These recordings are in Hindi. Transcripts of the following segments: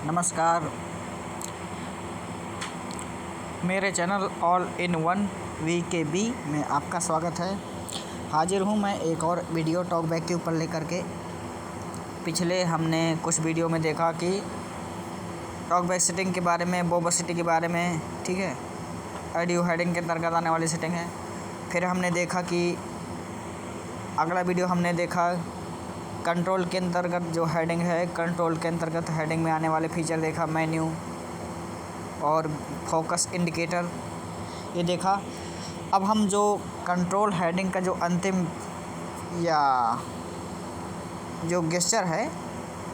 नमस्कार, मेरे channel all in one VKB में आपका स्वागत है। हाजिर हूँ मैं एक और वीडियो टॉकबैक के ऊपर लेकर के। पिछले हमने कुछ वीडियो में देखा कि टॉकबैक सेटिंग के बारे में, वर्बसिटी के बारे में, ठीक है, ऑडियो हेडिंग के अंतर्गत आने वाली सेटिंग है। फिर हमने देखा कि अगला वीडियो हमने देखा कंट्रोल के अंतर्गत जो हेडिंग है, कंट्रोल के अंतर्गत हेडिंग में आने वाले फीचर देखा, मेन्यू और फोकस इंडिकेटर ये देखा। अब हम जो कंट्रोल हेडिंग का जो अंतिम या जो गेस्चर है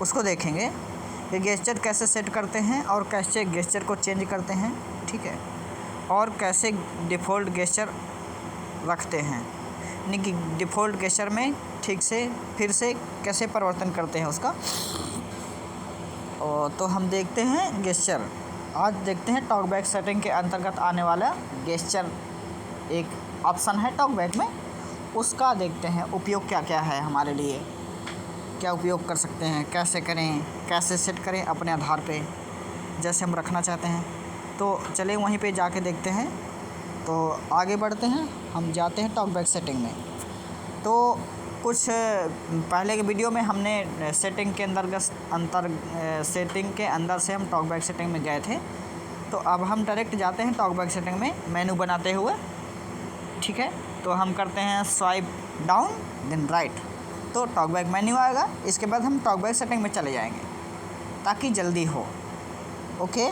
उसको देखेंगे। ये गेस्चर कैसे सेट करते हैं और कैसे गेस्चर को चेंज करते हैं, ठीक है, और कैसे डिफ़ॉल्ट गेस्चर रखते हैं, यानी कि डिफ़ॉल्ट गेस्चर में ठीक से फिर से कैसे परिवर्तन करते हैं उसका। और तो हम देखते हैं गेस्चर। आज देखते हैं टॉकबैक सेटिंग के अंतर्गत आने वाला गेस्चर एक ऑप्शन है टॉकबैक में, उसका देखते हैं उपयोग क्या क्या है, हमारे लिए क्या उपयोग कर सकते हैं, कैसे करें, कैसे सेट करें अपने आधार पे जैसे हम रखना चाहते हैं। तो चलिए वहीं पे जाके देखते हैं। तो आगे बढ़ते हैं, हम जाते हैं टॉकबैक सेटिंग में। तो कुछ पहले के वीडियो में हमने सेटिंग के सेटिंग के अंदर से हम टॉकबैक सेटिंग में गए थे। तो अब हम डायरेक्ट जाते हैं टॉकबैक सेटिंग में मेनू बनाते हुए, ठीक है। तो हम करते हैं स्वाइप डाउन देन राइट, तो टॉकबैक मेन्यू आएगा। इसके बाद हम टॉकबैक सेटिंग में चले जाएंगे ताकि जल्दी हो। ओके,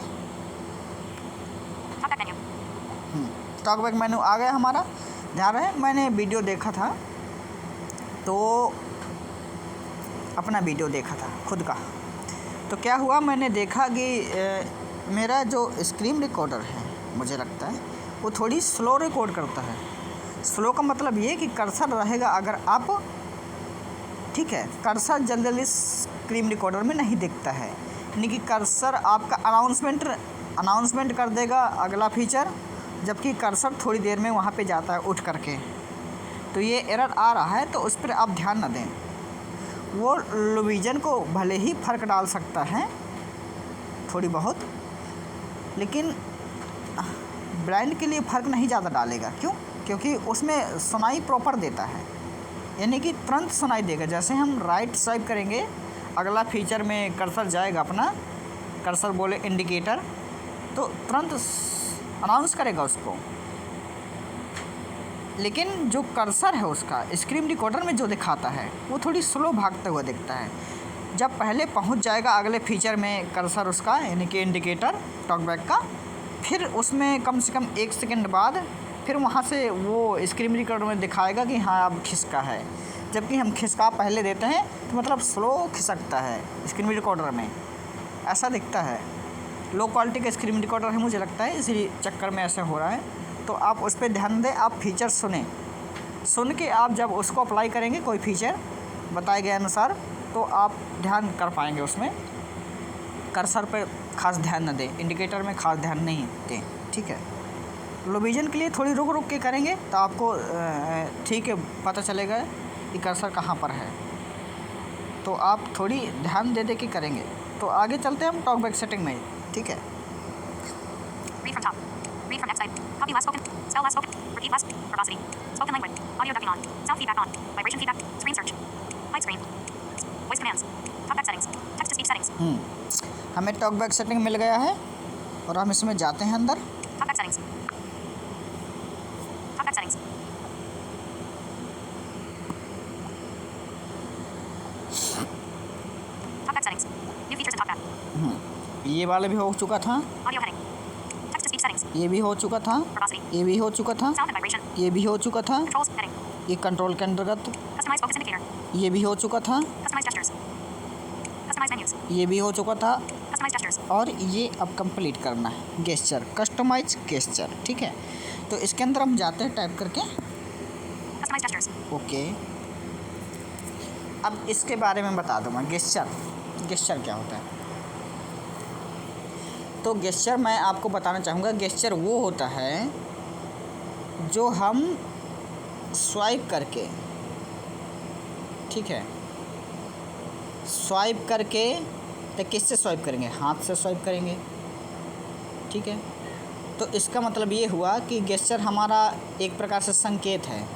टॉकबैक मेन्यू आ गया हमारा। ध्यान रहे, मैंने वीडियो देखा था, तो अपना वीडियो देखा था खुद का। तो क्या हुआ, मैंने देखा कि मेरा जो स्क्रीन रिकॉर्डर है, मुझे लगता है वो थोड़ी स्लो रिकॉर्ड करता है। स्लो का मतलब ये कि कर्सर रहेगा अगर आप, ठीक है, कर्सर जल्दी स्क्रीन रिकॉर्डर में नहीं दिखता है, यानी कि कर्सर आपका अनाउंसमेंट कर देगा अगला फीचर, जबकि कर्सर थोड़ी देर में वहाँ पे जाता है उठ करके। तो ये एरर आ रहा है, तो उस पर आप ध्यान न दें। वो लो विज़न को भले ही फ़र्क डाल सकता है थोड़ी बहुत, लेकिन ब्लाइंड के लिए फ़र्क नहीं ज़्यादा डालेगा। क्यों? क्योंकि उसमें सुनाई प्रॉपर देता है, यानी कि तुरंत सुनाई देगा। जैसे हम राइट स्वाइप करेंगे, अगला फीचर में कर्सर जाएगा अपना, कर्सर बोले इंडिकेटर, तो तुरंत अनाउंस करेगा उसको। लेकिन जो कर्सर है उसका स्क्रीन रिकॉर्डर में जो दिखाता है वो थोड़ी स्लो भागता हुआ दिखता है। जब पहले पहुंच जाएगा अगले फीचर में कर्सर उसका, यानी कि इंडिकेटर टॉकबैक का, फिर उसमें कम से कम 1 सेकंड बाद फिर वहाँ से वो स्क्रीन रिकॉर्डर में दिखाएगा कि हाँ अब खिसका है। जबकि हम खिसका पहले देते हैं तो मतलब स्लो खिसकता है स्क्रीन रिकॉर्डर में, ऐसा दिखता है। लो क्वालिटी का स्क्रीन रिकॉर्डर है मुझे लगता है, इसी चक्कर में ऐसा हो रहा है। तो आप उस पर ध्यान दें, आप फीचर सुन के आप जब उसको अप्लाई करेंगे कोई फीचर बताए गए अनुसार, तो आप ध्यान कर पाएंगे उसमें। कर्सर पर खास ध्यान न दें, इंडिकेटर में खास ध्यान नहीं दें, ठीक है। लो विज़न के लिए थोड़ी रुक के करेंगे तो आपको ठीक है पता चलेगा कि कर्सर कहाँ पर है। तो आप थोड़ी ध्यान दे के करेंगे। तो आगे चलते हैं हम टॉकबैक सेटिंग में, ठीक है। Read from top. Read from next type. Copy last spoken. Spell last spoken. Repeat last. Verbosity. Spoken language. Audio ducking on. Sound feedback on. Vibration feedback. Screen search. Hide screen. Voice commands. Talkback settings. Text to speech settings. हमें टॉकबैक सेटिंग मिल गया है और हम इसमें जाते हैं अंदर। Talkback settings. Talkback settings. Talkback settings. New features in Talkback. ये वाला भी हो चुका था, Audio heading. Text to speech settings. ये भी हो चुका था, Verbosity. ये भी हो चुका था, Sound and vibration. ये भी हो चुका था, Controls heading. ये कंट्रोल के अंतर्गत Customize focus indicator. ये भी हो चुका था, Customize gestures. Customize menus. ये भी हो चुका था, Customize gestures. और ये अब कंप्लीट करना है गेस्चर, कस्टमाइज गेस्चर, ठीक है। तो इसके अंदर हम जाते हैं टाइप करके, Customize gestures. ओके। अब इसके बारे में बता दूँ मैं, गेस्चर क्या होता है। तो गेस्चर मैं आपको बताना चाहूँगा, गेस्चर वो होता है जो हम स्वाइप करके, ठीक है, स्वाइप करके, तो किससे स्वाइप करेंगे? हाथ से स्वाइप करेंगे, ठीक है। तो इसका मतलब ये हुआ कि गेस्चर हमारा एक प्रकार से संकेत है।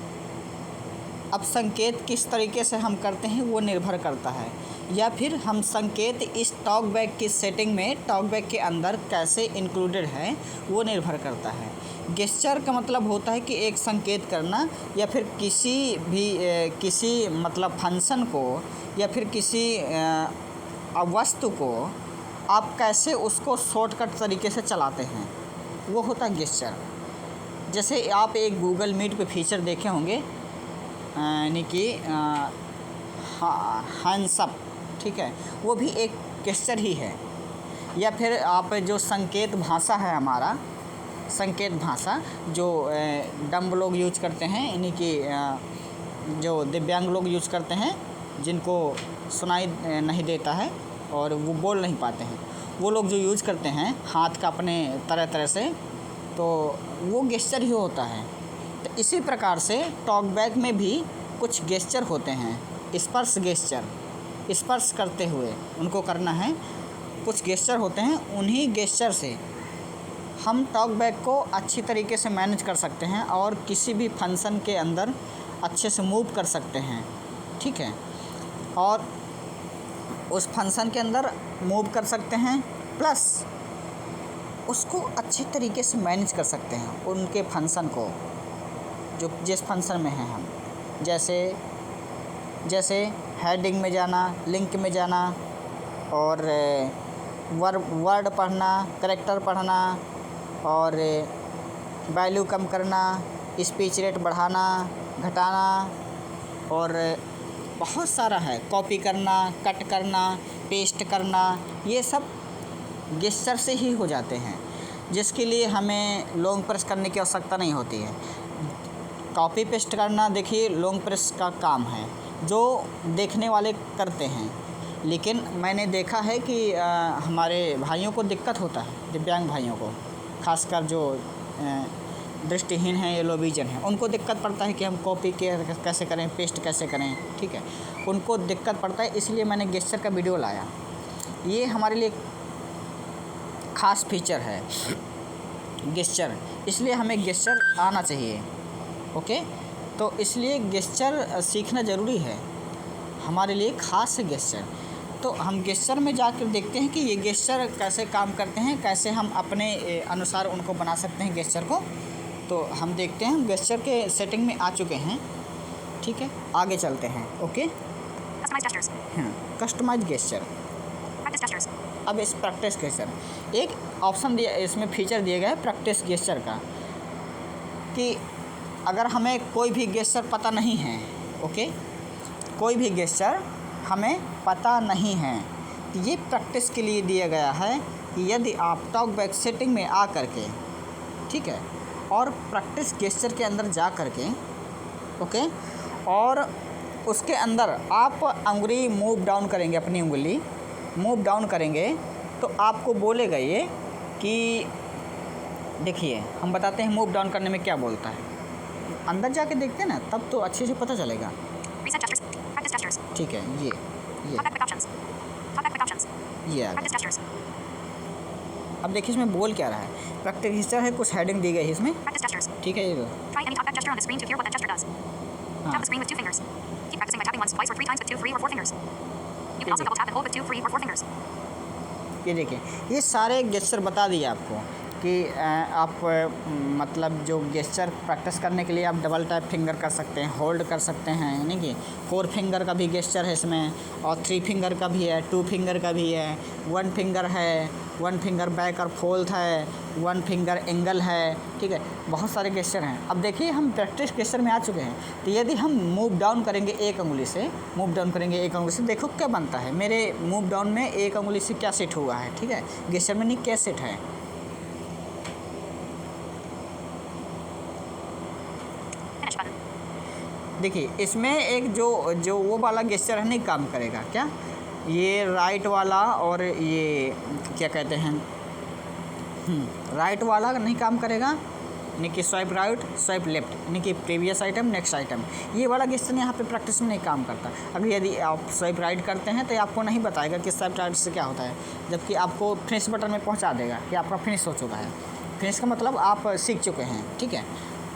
अब संकेत किस तरीके से हम करते हैं वो निर्भर करता है, या फिर हम संकेत इस टॉकबैक की सेटिंग में, टॉकबैक के अंदर कैसे इंक्लूडेड है वो निर्भर करता है। गेस्चर का मतलब होता है कि एक संकेत करना, या फिर किसी मतलब फंक्शन को, या फिर किसी वस्तु को आप कैसे उसको शॉर्टकट तरीके से चलाते हैं, वो होता है गेस्चर। जैसे आप एक गूगल मीट पे फीचर देखे होंगे, यानी कि हैंड्स अप, ठीक है, वो भी एक गेस्चर ही है। या फिर आप जो संकेत भाषा है हमारा, संकेत भाषा जो डम्ब लोग यूज करते हैं, यानी कि जो दिव्यांग लोग यूज करते हैं, जिनको सुनाई नहीं देता है और वो बोल नहीं पाते हैं, वो लोग जो यूज करते हैं हाथ का अपने तरह तरह से, तो वो गेस्चर ही होता है। तो इसी प्रकार से टॉकबैक में भी कुछ गेस्चर होते हैं, स्पर्श गेस्चर, स्पर्श करते हुए उनको करना है, कुछ गेस्चर होते हैं। उन्हीं गेस्चर से हम टॉकबैक को अच्छी तरीके से मैनेज कर सकते हैं और किसी भी फंक्शन के अंदर अच्छे से मूव कर सकते हैं, ठीक है। और उस फंक्शन के अंदर मूव कर सकते हैं, प्लस उसको अच्छे तरीके से मैनेज कर सकते हैं, उनके फंक्शन को, जो जिस फंक्शन में हैं हम। जैसे हेडिंग में जाना, लिंक में जाना, और वर्ड पढ़ना, कैरेक्टर पढ़ना, और वैल्यू कम करना, स्पीच रेट बढ़ाना घटाना, और बहुत सारा है, कॉपी करना, कट करना, पेस्ट करना, ये सब गेस्चर से ही हो जाते हैं, जिसके लिए हमें लॉन्ग प्रेस करने की आवश्यकता नहीं होती है। कॉपी पेस्ट करना देखिए लॉन्ग प्रेस का काम है, जो देखने वाले करते हैं, लेकिन मैंने देखा है कि हमारे भाइयों को दिक्कत होता है, दिव्यांग भाइयों को, खासकर जो दृष्टिहीन हैं या लो विजन हैं, उनको दिक्कत पड़ता है कि हम कॉपी कैसे करें, पेस्ट कैसे करें, ठीक है, उनको दिक्कत पड़ता है। इसलिए मैंने गेस्चर का वीडियो लाया। ये हमारे लिए ख़ास फीचर है गेस्चर, इसलिए हमें गेस्चर आना चाहिए, ओके। तो इसलिए गेस्चर सीखना ज़रूरी है, हमारे लिए ख़ास है गेस्चर। तो हम गेस्चर में जाकर देखते हैं कि ये गेस्चर कैसे काम करते हैं, कैसे हम अपने अनुसार उनको बना सकते हैं गेस्चर को। तो हम देखते हैं, हम गेस्चर के सेटिंग में आ चुके हैं, ठीक है, आगे चलते हैं, ओके। Customise gesture. अब इस प्रैक्टिस गेस्चर एक ऑप्शन दिया, इसमें फीचर दिया गया है प्रैक्टिस गेस्चर का, कि अगर हमें कोई भी गेस्चर पता नहीं है, ओके, कोई भी गेस्चर हमें पता नहीं है, तो ये प्रैक्टिस के लिए दिया गया है कि यदि आप टॉकबैक सेटिंग में आ करके, ठीक है, और प्रैक्टिस गेस्चर के अंदर जा करके, ओके, और उसके अंदर आप उंगली मूव डाउन करेंगे, अपनी उंगली मूव डाउन करेंगे, तो आपको बोलेगा ये कि देखिए, हम बताते हैं मूव डाउन करने में क्या बोलता है, अंदर जाके देखते हैं ना, तब तो अच्छे से पता चलेगा, ठीक है। ये अब देखिए इसमें बोल क्या रहा है, प्रैक्टिस गेस्चर है, कुछ हेडिंग दी गई है इसमें, ठीक है। ये ये देखिए, ये सारे गेस्चर बता दिए आपको कि आप मतलब जो गेस्चर प्रैक्टिस करने के लिए आप डबल टैप फिंगर कर सकते हैं, होल्ड कर सकते हैं, यानी कि 4 फिंगर का भी गेस्चर है इसमें, और 3 फिंगर का भी है, 2 फिंगर का भी है, 1 फिंगर है, 1 फिंगर बैक और फोल्थ है, 1 फिंगर एंगल है, ठीक है, बहुत सारे गेस्चर हैं। अब देखिए हम प्रैक्टिस गेस्चर में आ चुके हैं, तो यदि हम मूव डाउन करेंगे एक उंगली से, मूव डाउन करेंगे एक उंगली से, देखो क्या बनता है, मेरे मूव डाउन में एक उंगली से क्या सेट हुआ है, ठीक है, गेस्चर में नहीं क्या सेट है। देखिए इसमें एक जो वो वाला गेस्चर है नहीं काम करेगा, क्या ये राइट वाला, और ये क्या कहते हैं, राइट वाला नहीं काम करेगा, यानी कि स्वाइप राइट स्वाइप लेफ्ट, यानी कि प्रीवियस आइटम नेक्स्ट आइटम। ये वाला गेस्चर यहाँ पे प्रैक्टिस में नहीं काम करता। अगर यदि आप स्वाइप राइट करते हैं तो आपको नहीं बताएगा कि स्वाइप राइट से क्या होता है, जबकि आपको फिनिश बटन में पहुँचा देगा कि आपका फिनिश हो चुका है। फिनिश का मतलब आप सीख चुके हैं, ठीक है।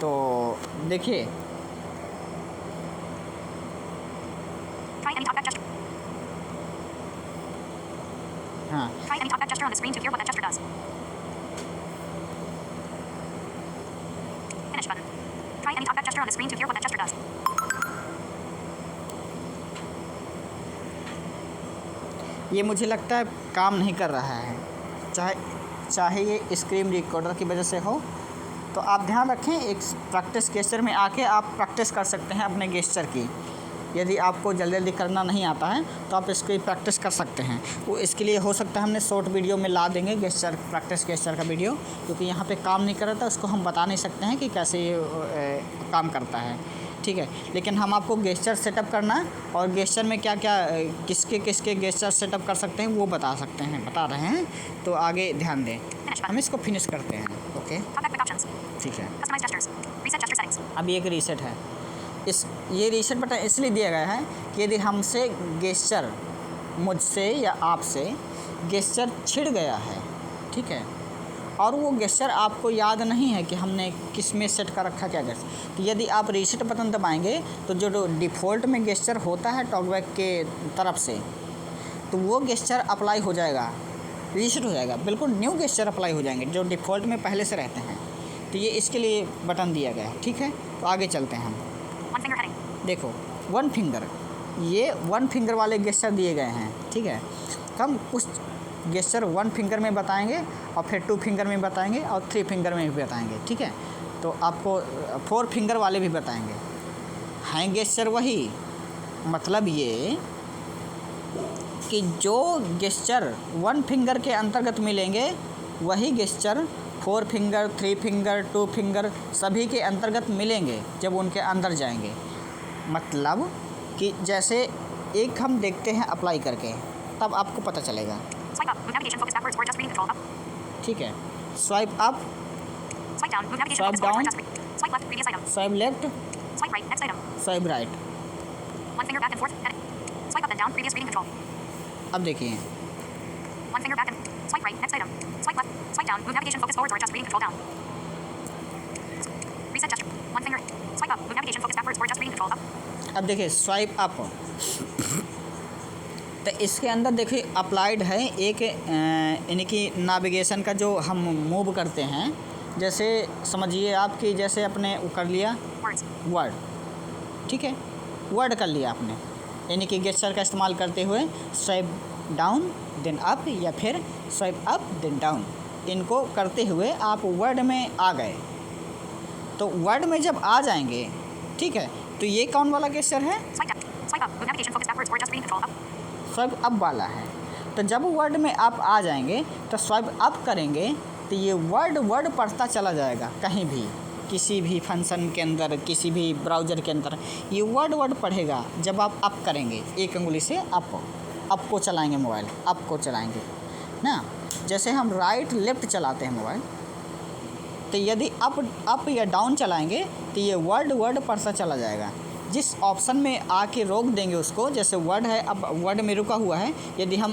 तो देखिए Try any talkback gesture. हाँ, Try any talkback gesture on the screen to hear what that gesture does. Finish button. Try any talkback gesture on the screen to hear what that gesture does. ये मुझे लगता है काम नहीं कर रहा है, चाहे ये स्क्रीन रिकॉर्डर की वजह से हो। तो आप ध्यान रखें, एक प्रैक्टिस गेस्चर में आके आप प्रैक्टिस कर सकते हैं अपने गेस्चर की। यदि आपको जल्दी जल्दी करना नहीं आता है तो आप इसकी प्रैक्टिस कर सकते हैं। वो इसके लिए हो सकता है हमने शॉर्ट वीडियो में ला देंगे गेस्चर, प्रैक्टिस गेस्चर का वीडियो, क्योंकि यहाँ पे काम नहीं कर रहा था, उसको हम बता नहीं सकते हैं कि कैसे ये काम करता है, ठीक है। लेकिन हम आपको गेस्चर सेटअप करना और गेस्चर में क्या क्या किसके किसके गेस्चर सेटअप कर सकते हैं वो बता रहे हैं। तो आगे ध्यान दें, हम इसको फिनिश करते हैं। Okay, Talkback quick options. ठीक है। Customize gestures. Reset gesture settings. अब ये एक रीसेट है। ये रीसेट बटन इसलिए दिया गया है कि यदि हमसे गेस्चर, मुझसे या आपसे गेस्चर छिड़ गया है, ठीक है, और वो गेस्चर आपको याद नहीं है कि हमने किस में सेट कर रखा क्या गेस्चर, तो यदि आप रीसेट बटन दबाएंगे तो जो डिफ़ॉल्ट में गेस्चर होता है टॉकबैक के तरफ से, तो वो गेस्चर अप्लाई हो जाएगा, रीसेट हो जाएगा, बिल्कुल न्यू गेस्चर अप्लाई हो जाएंगे जो डिफ़ॉल्ट में पहले से रहते हैं। तो ये इसके लिए बटन दिया गया है, ठीक है। तो आगे चलते हैं हम। One finger heading. देखो वन फिंगर, ये वन फिंगर वाले गेस्चर दिए गए हैं, ठीक है। हम कुछ गेस्चर वन फिंगर में बताएंगे और फिर टू फिंगर में बताएंगे और थ्री फिंगर में भी बताएंगे, ठीक है। तो आपको फोर फिंगर वाले भी बताएंगे। हैं गेस्चर वही, मतलब ये कि जो गेस्चर वन फिंगर के अंतर्गत मिलेंगे वही gesture four finger, three finger, two finger सभी के अंतर्गत मिलेंगे जब उनके अंदर जाएंगे। मतलब कि जैसे एक हम देखते हैं अप्लाई करके, तब आपको पता चलेगा, Swipe up. Move navigation focus backwards or just reading control up. ठीक है। Swipe up, Swipe down. Move navigation Swipe focus forward or down. just read. Swipe left. Previous item. Swipe left, Swipe right. Next item. Swipe right. One finger back and forth. Heading. Swipe up and down. Previous reading control. अब देखिए, One finger back and swipe right. Next item. Swipe left. Swipe down. Move navigation focus forwards or just reading control down. Reset gesture. One finger. Swipe up. Move navigation focus backwards or just reading control up. अब देखिए स्वाइप अप, तो इसके अंदर देखिए अप्लाइड है एक यानी कि नेविगेशन का जो हम मूव करते हैं, जैसे समझिए आप कि जैसे अपने वो कर लिया Words. वर्ड, ठीक है, वर्ड कर लिया आपने, यानी कि गेस्चर का इस्तेमाल करते हुए स्वाइप डाउन देन अप या फिर स्वाइप अप देन डाउन, इनको करते हुए आप वर्ड में आ गए। तो वर्ड में जब आ जाएंगे, ठीक है, तो ये कौन वाला गेस्चर है? Swipe down. Swipe up. Move navigation focus backwards or just reading control up. Swipe up वाला है। तो जब वर्ड में आप आ जाएंगे तो स्वाइप अप करेंगे तो ये वर्ड पढ़ता चला जाएगा, कहीं भी किसी भी फंक्शन के अंदर, किसी भी ब्राउज़र के अंदर ये वर्ड पढ़ेगा जब आप अप करेंगे, एक उंगली से अप को चलाएंगे मोबाइल, अप को चलाएंगे ना। जैसे हम राइट लेफ़्ट चलाते हैं मोबाइल, तो यदि अप या डाउन चलाएंगे तो ये वर्ड पढ़ता चला जाएगा। जिस ऑप्शन में आके रोक देंगे उसको, जैसे वर्ड है, अब वर्ड में रुका हुआ है, यदि हम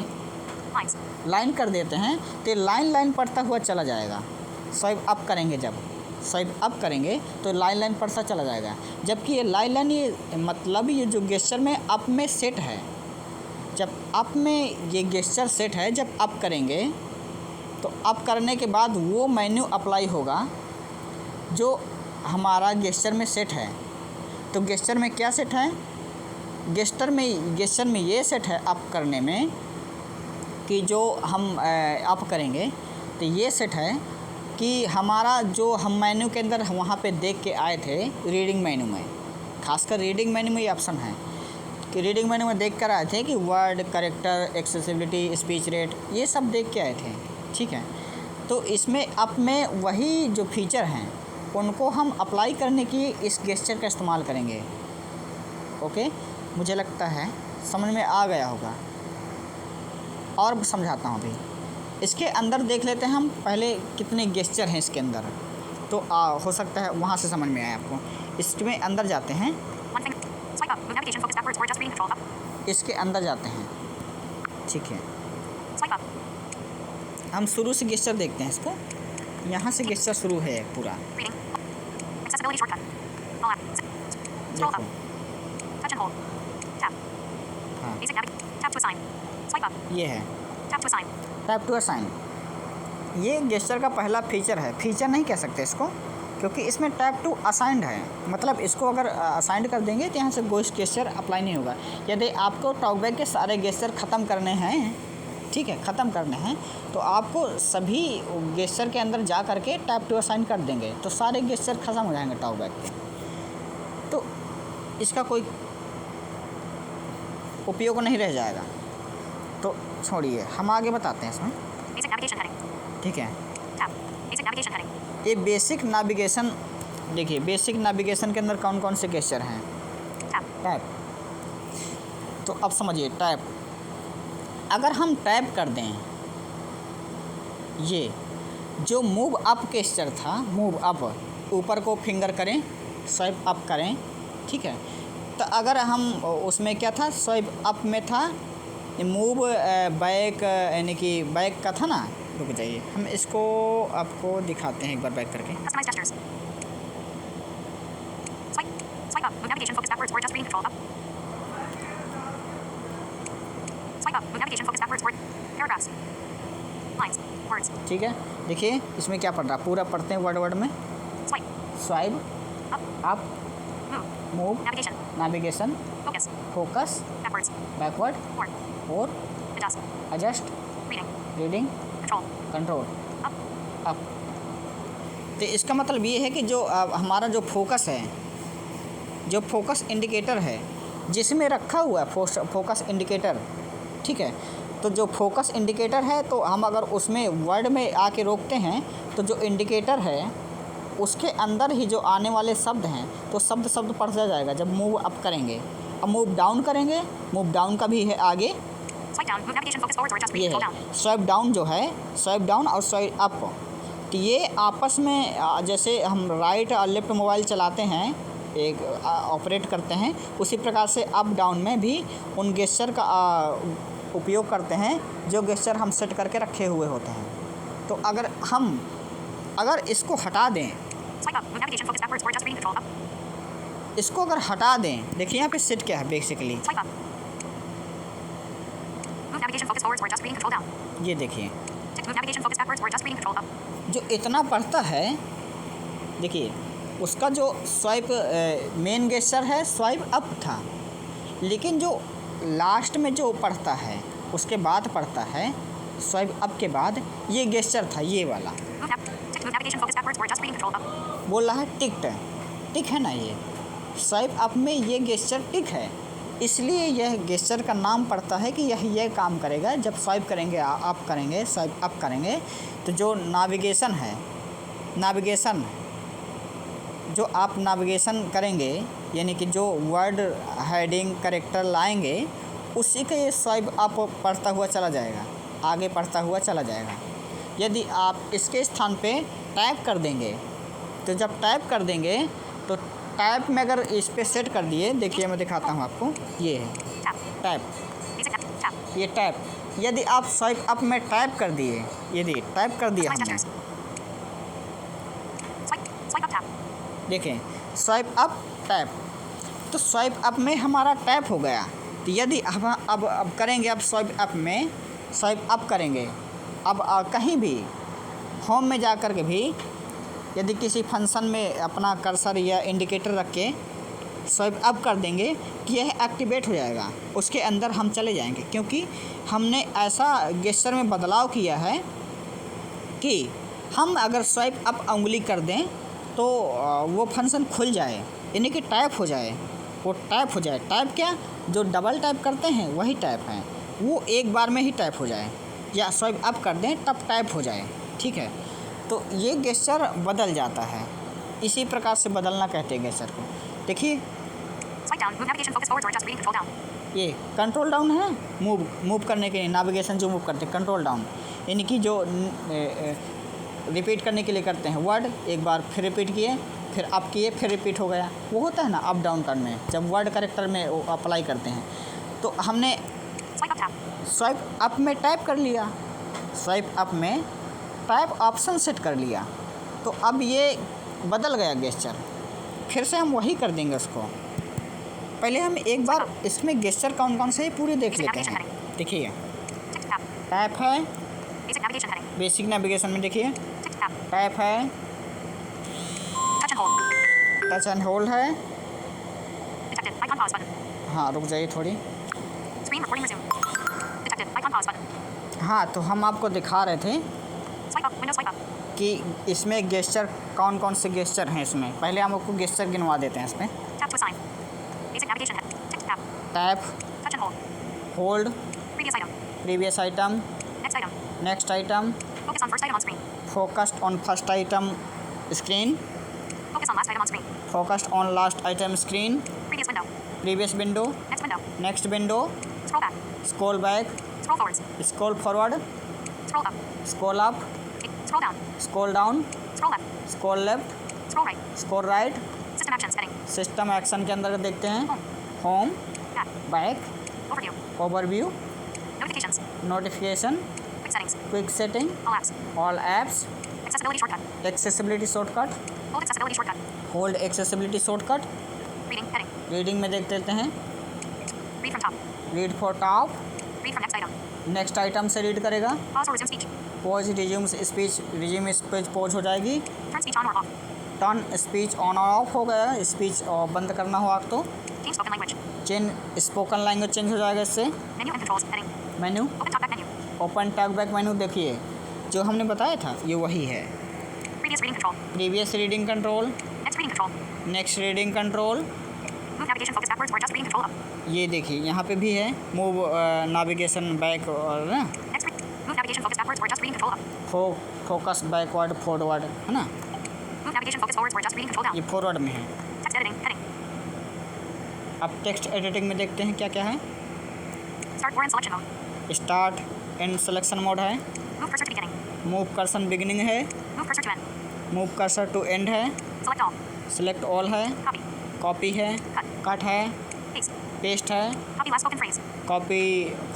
Lines. लाइन कर देते हैं तो लाइन पढ़ता हुआ चला जाएगा। स्वाइप अप करेंगे, जब स्वाइप अप करेंगे तो लाइन पढ़ता चला जाएगा। जबकि ये लाइन ये मतलब ये जो गेस्चर में अप में सेट है, जब अप में ये गेस्चर सेट है, जब अप करेंगे तो अप करने के बाद वो मेन्यू अप्लाई होगा जो हमारा गेस्चर में सेट है। तो गेस्चर में क्या सेट है? गेस्चर में ये सेट है अप करने में कि जो हम अप करेंगे तो ये सेट है कि हमारा जो हम मेन्यू के अंदर वहाँ पे देख के आए थे रीडिंग मेन्यू में, खासकर रीडिंग मेन्यू में ये ऑप्शन है कि रीडिंग मेन्यू में देख कर आए थे कि word, character, accessibility, speech rate, ये सब देख के आए थे, ठीक है। तो इसमें अप में वही जो फीचर हैं उनको हम अप्लाई करने की इस गेस्चर का इस्तेमाल करेंगे। ओके, मुझे लगता है समझ में आ गया होगा। और समझाता हूँ अभी। इसके अंदर देख लेते हैं हम पहले कितने गेस्चर हैं इसके अंदर। तो हो सकता है वहाँ से समझ में आए आपको। इसमें अंदर जाते हैं, One finger. Swipe up. Move navigation focus backwards or adjust reading control up. इसके अंदर जाते हैं, ठीक है। Swipe up. हम शुरू से गेस्चर देखते हैं इसको, यहाँ से गेस्चर शुरू है पूरा। Reading. Accessibility shortcut. All app. Scroll देखो, up. Touch and hold. Tap. हाँ Basic navigation. Tap to assign. Swipe up. ये है Tap to assign. Tap to assign. ये गेस्चर का पहला फीचर है, फीचर नहीं कह सकते इसको, क्योंकि इसमें टैप टू असाइंड है। मतलब इसको अगर असाइंड कर देंगे तो यहाँ से गोस्ट गेस्चर अप्लाई नहीं होगा। यदि आपको टॉकबैक के सारे गेस्चर ख़त्म करने हैं, ठीक है, ख़त्म करने हैं, तो आपको सभी गेस्चर के अंदर जा करके टैप टू असाइन कर देंगे तो सारे गेस्चर ख़त्म हो जाएंगे टॉकबैक के। तो इसका कोई उपयोग नहीं रह जाएगा। तो छोड़िए, हम आगे बताते हैं इसमें, Basic navigation heading. ठीक है। Tap. Basic navigation heading. ये बेसिक नेविगेशन, देखिए बेसिक नेविगेशन के अंदर कौन कौन से गेस्चर हैं। Tap. टैप, तो अब समझिए टैप, अगर हम टैप कर दें, ये जो मूव अप गेस्चर था, मूव अप, ऊपर को फिंगर करें, स्वाइप अप करें, ठीक है। तो अगर हम उसमें क्या था, स्वाइप अप में था मूव बैक, यानी कि बैक का था ना। रुक जाइए, हम इसको आपको दिखाते हैं एक बार बैक करके। Customize gestures. Swipe. Swipe up. Move navigation focus backwards or adjust reading control up. Swipe up. Move navigation focus backwards or paragraphs. Lines. Words. ठीक है, देखिए इसमें क्या पढ़ रहा, पूरा पढ़ते हैं वर्ड वर्ड में। Swipe. Swipe Up. Up, Move. Move, Navigation. Navigation, Focus. Focus, Backwards. Backward, Forward. और Adjust. Adjust, Reading. Reading, Control. Control, Up. Up. तो इसका मतलब ये है कि जो हमारा जो फोकस है, जो फोकस इंडिकेटर है, जिसमें रखा हुआ है फोकस इंडिकेटर, ठीक है। तो जो फोकस इंडिकेटर है, तो हम अगर उसमें वर्ड में आके रोकते हैं, तो जो इंडिकेटर है उसके अंदर ही जो आने वाले शब्द हैं, तो शब्द पढ़ता जाएगा जब मूव अप करेंगे। अब मूव डाउन करेंगे, मूव डाउन का भी है आगे, Swipe down. Move navigation focus forwards or adjust ये reading है control down. स्वाइप डाउन, जो है स्वाइप डाउन और स्वाइप अप, तो ये आपस में जैसे हम राइट और लेफ्ट मोबाइल चलाते हैं, एक ऑपरेट करते हैं, उसी प्रकार से अप डाउन में भी उन गेस्चर का उपयोग करते हैं जो गेस्चर हम सेट करके रखे हुए होते हैं। तो अगर इसको हटा दें, Swipe up. Move navigation focus backwards or adjust reading control up. इसको अगर हटा दें, देखिए यहाँ पे सेट क्या है basically, Swipe up. Move navigation focus forwards or adjust reading control down. ये देखिए Tick. Move navigation focus backwards or adjust reading control up. जो इतना पढ़ता है, देखिए उसका जो स्वाइप मेन गेस्चर है स्वाइप अप था, लेकिन जो लास्ट में जो पढ़ता है उसके बाद पढ़ता है स्वाइप अप के बाद, ये गेस्चर था ये वाला। Tick. Move navigation focus backwards or adjust reading control up. बोल रहा है टिक है ना, ये स्वाइप अप में ये गेस्चर टिक है, इसलिए यह गेस्चर का नाम पड़ता है कि यह काम करेगा जब स्वाइप करेंगे, अप करेंगे, स्वाइप अप करेंगे। तो जो नेविगेशन है, नेविगेशन जो आप नेविगेशन करेंगे, यानी कि जो वर्ड हेडिंग कैरेक्टर लाएंगे, उसी का ये स्वाइप अप पढ़ता हुआ चला जाएगा, आगे पढ़ता हुआ चला जाएगा। यदि आप इसके स्थान पे टैप कर देंगे, तो जब टैप कर देंगे तो टैप में अगर इस पे सेट कर दिए, देखिए मैं दिखाता हूँ आपको, ये है Tap. Tap, Basic tap. Tap. ये टैप। यदि आप स्वाइप अप में टैप कर दिए, यदि टैप कर दिया Customize हमने, gestures. Swipe up tap. देखें स्वाइप अप टैप, तो स्वाइप अप में हमारा टैप हो गया। तो यदि हम अब करेंगे, अब स्वाइप अप में स्वाइप अप करेंगे, अब कहीं भी होम में जा कर के भी यदि किसी फंक्शन में अपना कर्सर या इंडिकेटर रख के स्वाइप अप कर देंगे कि यह एक्टिवेट हो जाएगा, उसके अंदर हम चले जाएंगे, क्योंकि हमने ऐसा गेस्चर में बदलाव किया है कि हम अगर स्वाइप अप उंगली कर दें तो वो फंक्शन खुल जाए, यानी कि टैप हो जाए, वो टैप हो जाए। टैप क्या, जो डबल टैप करते हैं वही टैप है, वो एक बार में ही टैप हो जाए, या स्वाइप अप कर दें तब टैप हो जाए, ठीक है। तो ये गेस्चर बदल जाता है, इसी प्रकार से बदलना कहते हैं गेस्चर को। देखिए Swipe down. Move navigation focus forwards or adjust reading control down. ये कंट्रोल डाउन है, मूव करने के लिए नेविगेशन जो मूव करते हैं कंट्रोल डाउन, यानी कि जो रिपीट करने के लिए करते हैं वर्ड, एक बार फिर रिपीट किए, फिर अप किए, फिर रिपीट हो गया। वो होता है ना अप डाउन करने, जब वर्ड करेक्टर में वो अप्लाई करते हैं। तो हमने Swipe up tab. Swipe up में टाइप कर लिया, स्वाइप अप में टाइप ऑप्शन सेट कर लिया, तो अब ये बदल गया गेस्चर। फिर से हम वही कर देंगे उसको। पहले हम एक बार इसमें गेस्चर कौन कौन से पूरे देख लेते हैं। देखिए Text tab. टैप है, Basic navigation heading. Basic navigation में देखिए Text tab. टैप है, Touch and hold. Touch and hold है। Detected. Icon pause button. हाँ रुक जाइए थोड़ी। Screen recording resume. Detected. Icon pause button. हाँ तो हम आपको दिखा रहे थे Swipe up. Window swipe up. कि इसमें गेस्चर कौन कौन से गेस्चर हैं इसमें। पहले हम आपको गेस्चर गिनवा देते हैं इसमें। Tap to assign. Basic navigation head. Text tab. Tap, Touch and hold. Hold, Previous item. Previous item, Next item. Next item, Focus on first item on screen. Focused on first item screen, Focus on last item on screen. Focused on last item screen, Previous window. Previous window, Next window. Next window, Scroll back. Scroll back, Scroll forwards. Scroll forward, Scroll up. Scroll up, Scroll down. Scroll down, Scroll left. Scroll left, Scroll right. Scroll right. System actions heading. System action के अंदर देखते हैं Home. Home, Back. Back, Overview. Overview, Notifications. Notification, Quick settings. Quick setting, All apps. All apps, Accessibility shortcut. Accessibility shortcut, Hold accessibility shortcut. Hold accessibility shortcut. Reading heading. Reading में देख लेते हैं Read from top. Read for top, Read from next item. Next item से रीड करेगा। Pause or resume speech. Pause resume speech, resume speech pause हो जाएगी। Turn speech on or off. Turn speech on और ऑफ हो गया, स्पीच बंद करना हो आप तो Change spoken language. Change spoken language change हो जाएगा इससे। Menu and controls heading. Menu, Open talkback menu. Open talkback menu देखिए जो हमने बताया था ये वही है। Previous reading control. Previous reading control, Next reading control. Next reading control, Move navigation focus backwards or just reading control up. ये देखिए यहाँ पे भी है मूव नेविगेशन बैक और ना Next move navigation focus backwards or just reading control up. Focus backward forward है ना, Move navigation focus forwards or just reading control down. ये फॉरवर्ड में है। Text editing heading. अब टेक्स्ट एडिटिंग में देखते हैं क्या क्या है। Start or end selection mode. Start end selection mode है, Move cursor to beginning. Move cursor beginning है, Move cursor to end. Move cursor to end है, Select all. सिलेक्ट ऑल है, Copy. कॉपी है, Cut. कट है, Paste. पेस्ट है, Copy last spoken phrase. Copy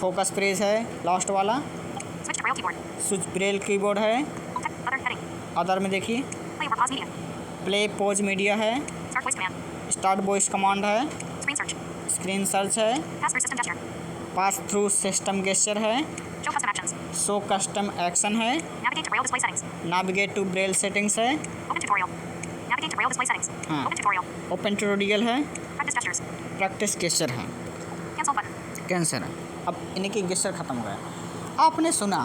focus phrase है लास्ट वाला, Switch to braille keyboard. Switch braille keyboard है। Text other heading. अदर में देखिए Play or pause media. Play pause media है, Start voice command. Start voice command है, Screen search. स्क्रीन सर्च है, Pass through system gesture. Pass through system gesture है, Show custom actions. Show custom action है, Navigate to braille display settings. Navigate to braille settings है, Open tutorial. Navigate to braille display settings. हाँ। Open tutorial. ओपन ट्यूटोरियल है, Practice gestures. प्रैक्टिस गेस्चर है, Cancel button. कैंसर है। अब इनके गेस्चर ख़त्म हो गया। आपने सुना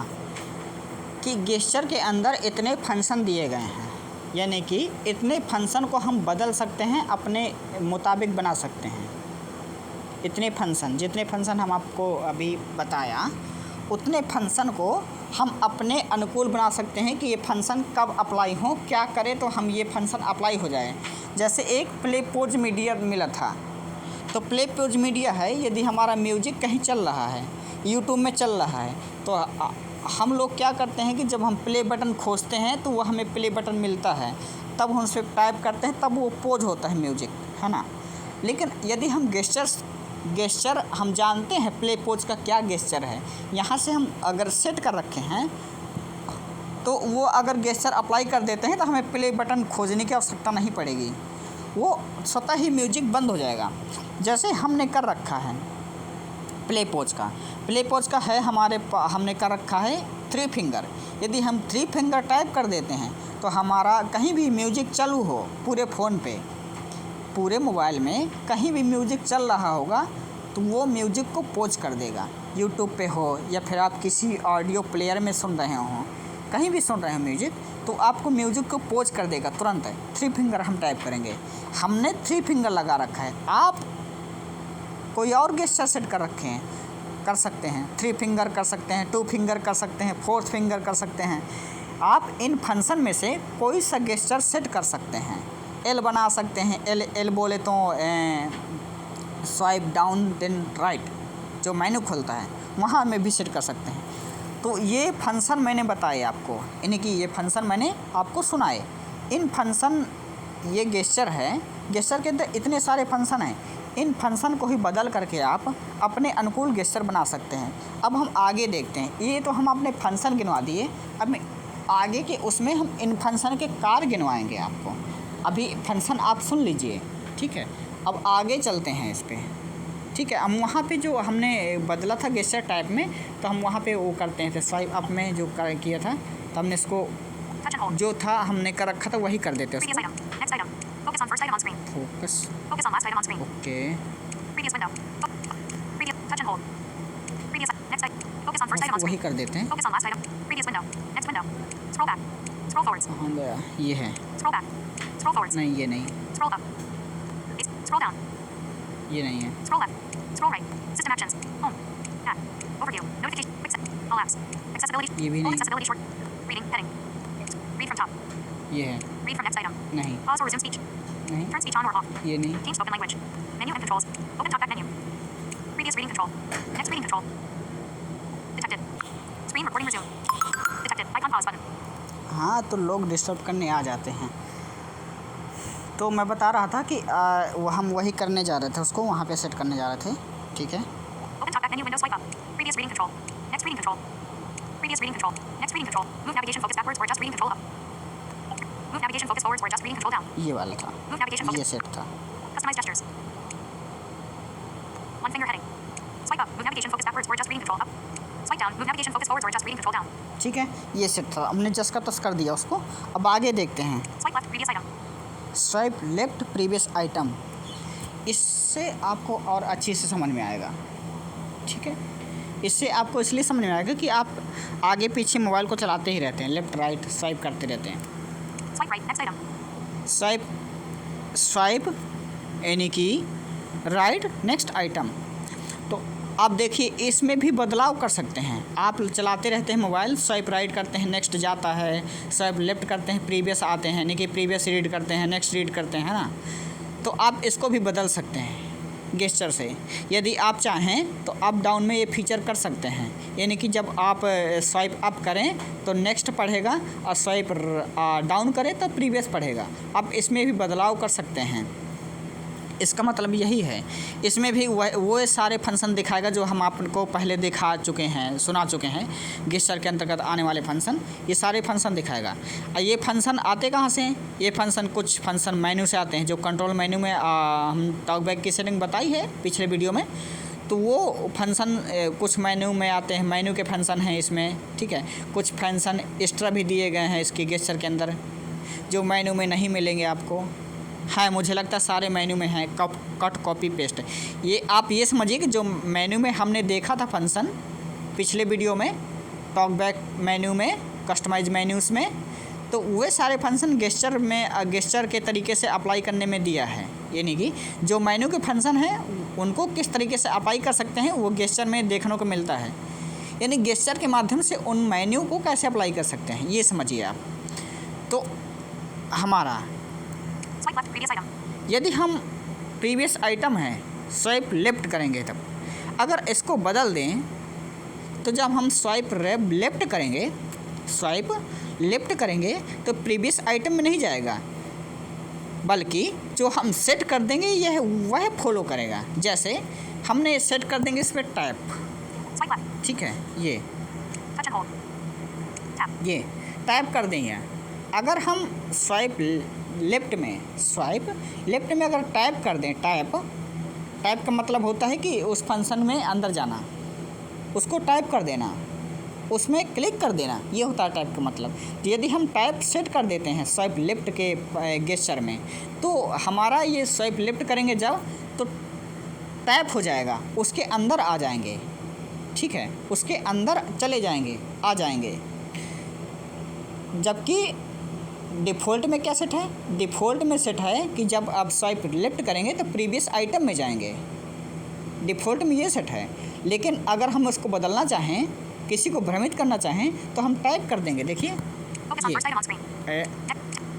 कि गेस्चर के अंदर इतने फंक्शन दिए गए हैं, यानी कि इतने फंक्शन को हम बदल सकते हैं, अपने मुताबिक बना सकते हैं। इतने फंक्शन, जितने फंक्शन हम आपको अभी बताया उतने फंक्शन को हम अपने अनुकूल बना सकते हैं कि ये फंक्शन कब अप्लाई हो, क्या करें तो हम ये फंक्शन अप्लाई हो जाए। जैसे एक प्ले पॉज मीडिया मिला था, तो प्ले पॉज मीडिया है, यदि हमारा म्यूजिक कहीं चल रहा है, यूट्यूब में चल रहा है, तो हम लोग क्या करते हैं कि जब हम प्ले बटन खोजते हैं तो वो हमें प्ले बटन मिलता है, तब हम उस पर टाइप करते हैं, तब वो पॉज होता है म्यूजिक, है ना। लेकिन यदि हम गेस्चर हम जानते हैं प्ले पॉज का क्या गेस्चर है, यहाँ से हम अगर सेट कर रखे हैं तो वो अगर गेस्चर अप्लाई कर देते हैं तो हमें प्ले बटन खोजने की आवश्यकता नहीं पड़ेगी, वो स्वतः ही म्यूजिक बंद हो जाएगा। जैसे हमने कर रखा है प्ले पॉज का है हमने कर रखा है 3 फिंगर। यदि हम 3 फिंगर टाइप कर देते हैं तो हमारा कहीं भी म्यूजिक चालू हो, पूरे फ़ोन पे, पूरे मोबाइल में कहीं भी म्यूजिक चल रहा होगा तो वो म्यूजिक को पॉज कर देगा। यूट्यूब पे हो या फिर आप किसी ऑडियो प्लेयर में सुन रहे हो, कहीं भी सुन रहे हो म्यूजिक, तो आपको म्यूजिक को पॉज कर देगा तुरंत। 3 फिंगर हम टाइप करेंगे, हमने 3 फिंगर लगा रखा है। आप कोई और गेस्चर सेट कर रखे हैं, कर सकते हैं, 3 फिंगर कर सकते हैं, 2 फिंगर कर सकते हैं, 4 फिंगर कर सकते हैं। आप इन फंक्शन में से कोई सा गेस्चर सेट कर सकते हैं। एल बना सकते हैं, एल बोले तो स्वाइप डाउन देन राइट, जो मेनू खुलता है वहाँ में भी सेट कर सकते हैं। तो ये फंक्शन मैंने बताए आपको, यानी कि ये फंक्शन मैंने आपको सुनाए। इन फंक्शन, ये गेस्चर है, गेस्चर के अंदर इतने सारे फंक्शन हैं, इन फंक्शन को ही बदल करके आप अपने अनुकूल गेस्चर बना सकते हैं। अब हम आगे देखते हैं, ये तो हम अपने फंक्शन गिनवा दिए, अब आगे के उसमें हम इन फंक्शन के कार्य गिनवाएंगे आपको। अभी फंक्शन आप सुन लीजिए, ठीक है। अब आगे चलते हैं इस पर, ठीक है। हम वहाँ पे जो हमने बदला था गेस्चर टाइप में, तो हम वहाँ पे वो करते हैं, स्वाइप अप में जो किया था, तो हमने इसको Touch and hold. जो था हमने कर रखा था वही कर देते हैं Previous उसको। item. Next item. Focus on first item on screen. Focus, Focus on last item on screen. Okay, Previous window. Previous. Touch and hold. Previous. Next item. Focus on first item on उसको वही screen. कर देते हैं। Focus on last item. Previous window. Next window. Scroll back. Scroll forwards. कहाँ गया? ये है, Scroll back. Scroll forwards. नहीं ये नहीं, Scroll up. Scroll down. ये नहीं है, Scroll left. Scroll right. System actions. Home. Tab. Overview. Notification. Quick set. All apps. Accessibility. ये भी All नहीं, accessibility short. Reading. Heading. Read from top. ये है, Read from next item. नहीं, Pause or resume speech. नहीं, Turn speech on or off. ये नहीं, Team spoken language. Menu and controls. Open talkback menu. Previous reading control. Next reading control. Detected. Screen recording resume. Detected. Icon pause button. हाँ तो लोग डिस्टर्ब करने आ जाते हैं। तो मैं बता रहा था कि हम वही करने जा रहे थे, उसको वहाँ पे सेट करने जा रहे थे, ठीक है। Open talkback menu window swipe up. Previous reading control. Next reading control. Previous reading control. Next reading control. Move navigation focus backwards or adjust reading control up. Move navigation focus forwards or adjust reading control down. ये वाला था, Move navigation ये focus. सेट था। Customize gestures. One finger heading. Swipe up. Move navigation focus backwards or adjust reading control up. Swipe down. Move navigation focus forwards or adjust reading control down. ठीक है, ये सेट था, हमने जस का तस कर दिया उसको। अब आगे देखते हैं, Swipe left. Previous item. Swipe left previous item, इससे आपको और अच्छे से समझ में आएगा, ठीक है। इससे आपको इसलिए समझ में आएगा कि आप आगे पीछे मोबाइल को चलाते ही रहते हैं, लेफ़्ट राइट स्वाइप करते रहते हैं। Swipe right. Next item. Swipe, swipe यानी कि राइट नेक्स्ट आइटम। तो आप देखिए इसमें भी बदलाव कर सकते हैं। आप चलाते रहते हैं मोबाइल, स्वाइप राइट करते हैं, नेक्स्ट जाता है, स्वाइप लेफ्ट करते हैं, प्रीवियस आते हैं, यानी कि प्रीवियस रीड करते हैं, नेक्स्ट रीड करते हैं, है ना। तो आप इसको भी बदल सकते हैं गेस्चर से। यदि आप चाहें तो अप डाउन में ये फीचर कर सकते हैं, यानी कि जब आप स्वाइप अप करें तो नेक्स्ट पढ़ेगा और स्वाइप डाउन करें तो प्रीवियस पढ़ेगा। आप इसमें भी बदलाव कर सकते हैं, इसका मतलब यही है। इसमें भी वो सारे फंक्शन दिखाएगा जो हम आपको पहले दिखा चुके हैं, सुना चुके हैं। गेस्चर के अंतर्गत आने वाले फंक्शन, ये सारे फंक्शन दिखाएगा। ये फंक्शन आते कहाँ से हैं? ये फंक्शन कुछ फंक्शन मेन्यू से आते हैं, जो कंट्रोल मेन्यू में हम टॉकबैक की सेटिंग बताई है पिछले वीडियो में। तो वो फंक्शन कुछ मेन्यू में आते हैं, मेन्यू के फंक्शन हैं इसमें, ठीक है। कुछ फंक्शन एक्स्ट्रा भी दिए गए हैं इसके गेस्चर के अंदर, जो मेन्यू में नहीं मिलेंगे आपको। हाँ, मुझे लगता है सारे मेन्यू में है, कट कॉपी पेस्ट। ये आप ये समझिए कि जो मेन्यू में हमने देखा था फंक्शन पिछले वीडियो में, टॉकबैक मेन्यू में, कस्टमाइज मेन्यूज़ में, तो वे सारे फंक्शन गेस्चर में गेस्चर के तरीके से अप्लाई करने में दिया है। यानी कि जो मेन्यू के फंक्शन हैं उनको किस तरीके से अप्लाई कर सकते हैं वो गेस्चर में देखने को मिलता है। यानी गेस्चर के माध्यम से उन मेन्यू को कैसे अप्लाई कर सकते हैं, ये समझिए आप। तो हमारा Swipe left. Previous item. यदि हम प्रीवियस आइटम है स्वाइप लेफ्ट करेंगे, तब अगर इसको बदल दें तो जब हम स्वाइप लेफ्ट करेंगे, स्वाइप लेफ्ट करेंगे तो प्रीवियस आइटम में नहीं जाएगा, बल्कि जो हम सेट कर देंगे यह वह फॉलो करेगा। जैसे हमने सेट कर देंगे इस पर टैप, Swipe left. ठीक है, ये Touch and hold. Tap. ये टैप कर देंगे। अगर हम स्वाइप लेफ्ट में अगर टैप कर दें, टैप का मतलब होता है कि उस फंक्शन में अंदर जाना, उसको टैप कर देना, उसमें क्लिक कर देना, ये होता है टैप का मतलब। तो यदि हम टैप सेट कर देते हैं स्वाइप लेफ्ट के गेस्चर में, तो हमारा ये स्वाइप लेफ्ट करेंगे जब, तो टैप हो जाएगा, उसके अंदर आ जाएंगे, ठीक है, उसके अंदर चले जाएंगे, आ जाएंगे। जबकि डिफ़ॉल्ट में क्या सेट है? डिफ़ॉल्ट में सेट है कि जब आप स्वाइप लेफ्ट करेंगे तो प्रीवियस आइटम में जाएंगे, डिफ़ॉल्ट में ये सेट है। लेकिन अगर हम उसको बदलना चाहें, किसी को भ्रमित करना चाहें, तो हम टाइप कर देंगे। देखिए Focus on first item on screen.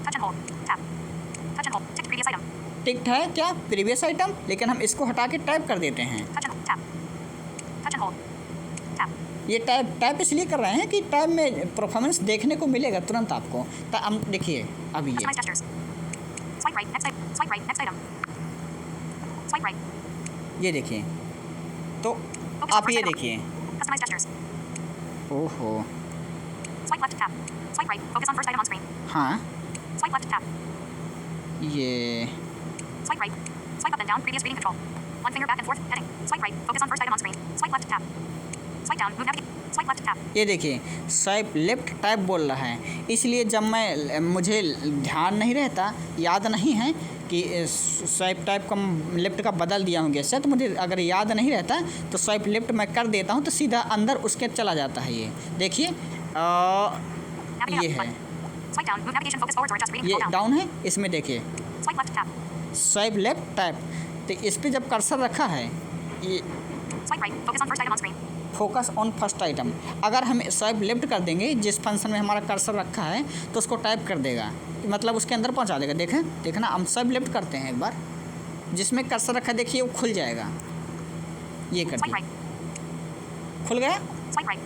Touch and hold. Tap. Touch and hold. Tick previous item. टिक्ट है क्या प्रीवियस आइटम, लेकिन हम इसको हटा के टाइप कर देते हैं। Touch and hold. Tap. Touch and hold. Tap. ये टाइप इसलिए कर रहे हैं कि टाइप में परफॉर्मेंस देखने को मिलेगा तुरंत आपको। तो हम देखिए अभी ये Customize gestures. Swipe right. Next item. Swipe right. Next item. Swipe right. ये देखिए, तो Focus on आप first ये item. देखिए, Customize gestures. ओहो, Swipe left tab. Swipe right. Focus on first item on screen. हाँ Swipe left tab. ये Swipe right. Swipe up and down. Previous reading control. One finger back and forth. Heading. Swipe right. Focus on first item on screen. Swipe left tab. Swipe down. Move navigate. Swipe left tab. ये देखिए स्वाइप लेफ्ट टाइप बोल रहा है, इसलिए जब मैं मुझे ध्यान नहीं रहता, याद नहीं है कि स्वाइप टाइप का लेफ्ट का बदल दिया हूँ गेस्चर, तो मुझे अगर याद नहीं रहता तो स्वाइप लेफ्ट मैं कर देता हूँ तो सीधा अंदर उसके चला जाता है। ये देखिए Navigate ये up. है, Button. Swipe down. Move navigation focus forwards or adjust reading ये control down. डाउन है, इसमें देखिए Swipe left tab. Swipe left type, तो इस पर जब कर्सर रखा है ये Swipe right. Focus on first item on screen. Focus on first item, अगर हम स्वाइप लेफ्ट कर देंगे जिस फंक्शन में हमारा कर्सर रखा है तो उसको टाइप कर देगा, मतलब उसके अंदर पहुंचा देगा। देखें ना, हम स्वाइप लेफ्ट करते हैं एक बार, जिसमें कर्सर रखा है देखिए वो खुल जाएगा। ये कर Swipe दिया, right. खुल गया, Swipe right.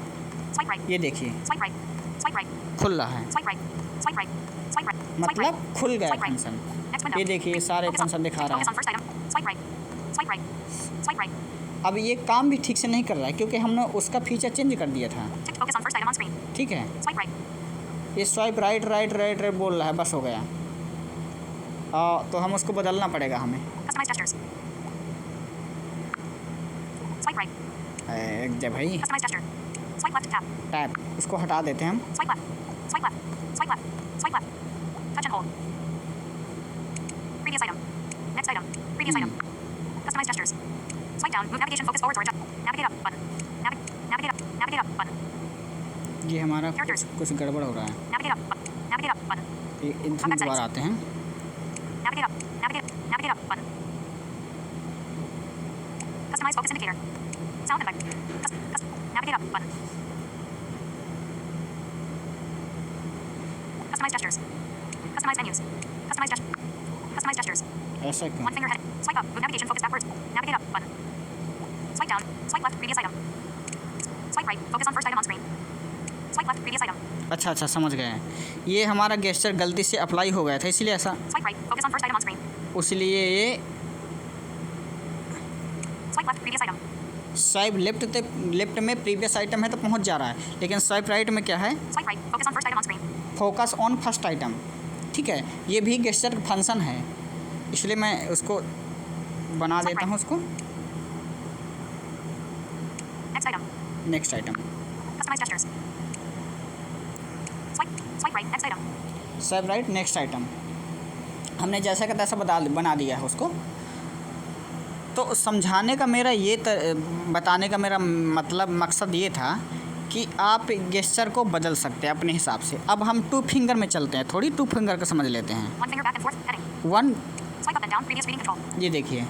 Swipe right. ये देखिए Swipe right. Swipe right. खुल रहा है, Swipe right. Swipe right. Swipe right. Swipe right. मतलब खुल गया Swipe right. Function. Next window. ये देखिए सारे Focus on- फंक्शन दिखा रहा Focus है। on first item. Swipe right. Swipe right. Swipe right. अब ये काम भी ठीक से नहीं कर रहा है क्योंकि हमने उसका फीचर चेंज कर दिया था, Tick focus on first item on screen. ठीक है। Swipe right. ये swipe right right right right बोल रहा है, बस हो गया। तो हम उसको बदलना पड़ेगा हमें। Customize gestures. Swipe right. जब भाई Customize gesture. Swipe left tab. Tap उसको हटा देते हैं हम। Swipe left. Swipe left. Swipe left. Swipe left. Touch and hold. Previous item. Next item. Previous item. Customize gestures. Swipe down. Move navigation focus forwards or adjust. Navigate up button. Navigate up. Navigate up button. ये हमारा Characters. कुछ गड़बड़ हो रहा है। Navigate up button. Navigate up button. ये इन दोबारा आते हैं। Navigate up. Navigate up button. Customize focus indicator. Sound effect. Navigate up button. Customize gestures. Customize menus. Customize gestures. Customize gestures. ऐसा क्यों? One finger heading. Swipe up. Move navigation focus backwards. Navigate up button. Swipe down. Swipe left. Previous item. Swipe right. Focus on first item on screen. Swipe left. Previous item. अच्छा समझ गए हैं। ये हमारा गेस्चर गलती से अप्लाई हो गया था इसलिए ऐसा, Swipe right. Focus on first item on screen. इसलिए ये Swipe left. Previous item. Swipe left में प्रीवियस आइटम है तो पहुंच जा रहा है, लेकिन स्वाइप राइट में क्या है, Swipe right. Focus on first item on screen. Focus on first item, ठीक है। ये भी गेस्चर फंक्शन है, इसलिए मैं उसको बना देता हूँ उसको। Next item. Next item Customize gestures. Swipe right. Next item. Swipe right next item, हमने जैसा का तैसा बना दिया है उसको। तो समझाने का मेरा ये बताने का मेरा मतलब मकसद ये था कि आप गेस्चर को बदल सकते हैं अपने हिसाब से। अब हम 2 फिंगर में चलते हैं, थोड़ी 2 फिंगर का समझ लेते हैं। One finger back and forth. Heading. 1, Swipe up and down. Previous reading control. ये देखिए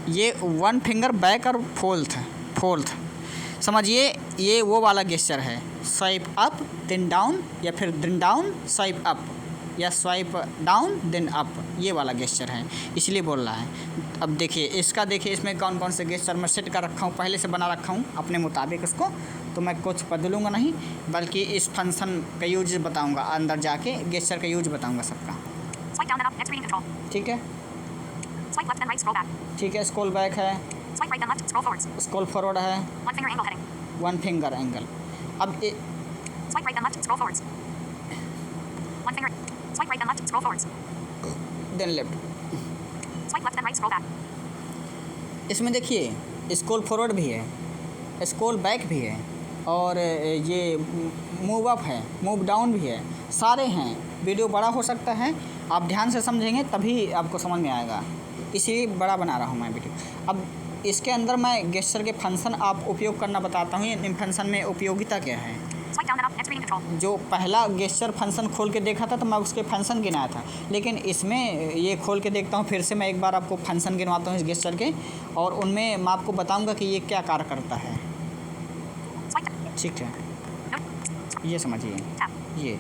ये 1 फिंगर बैक और फोर्थ समझिए, ये वो वाला गेस्चर है, स्वाइप अप देन डाउन, या फिर देन डाउन स्वाइप अप, या स्वाइप डाउन देन अप, ये वाला गेस्चर है, इसलिए बोल रहा है। अब देखिए इसमें कौन कौन से गेस्चर मैं सेट कर रखा हूँ, पहले से बना रखा हूँ अपने मुताबिक उसको, तो मैं कुछ बदलूँगा नहीं, बल्कि इस फंक्शन का यूज बताऊँगा, अंदर जाके गेस्चर का यूज बताऊँगा सबका। Swipe down and up. Next reading control. ठीक है, Swipe left and right. Scroll back. ठीक है, स्क्रॉल बैक है, Swipe right then left. Scroll forwards. Scroll forward है, One finger angle heading. 1 finger angle. अब Swipe right then left. Scroll forwards. One finger. Swipe right then left. Scroll forwards. Then left, Swipe left then right. Scroll back. इसमें देखिए स्क्रॉल फॉरवर्ड भी है, स्क्रॉल बैक भी है, और ये मूव अप है, मूव डाउन भी है, सारे हैं। वीडियो बड़ा हो सकता है, आप ध्यान से समझेंगे तभी आपको समझ में आएगा, इसीलिए बड़ा बना रहा हूँ मैं वीडियो। अब इसके अंदर मैं गेस्चर के फंक्शन आप उपयोग करना बताता हूँ, इन फंक्शन में उपयोगिता क्या है। Swipe down and up. Next reading control. जो पहला गेस्चर फंक्शन खोल के देखा था तो मैं उसके फंक्शन गिनाया था, लेकिन इसमें ये खोल के देखता हूँ फिर से, मैं एक बार आपको फंक्शन गिनवाता हूँ इस गेस्चर के, और उनमें मैं आपको बताऊँगा कि ये क्या कार्य करता है। Swipe down. ठीक है, Note. ये समझिए, Tab. ये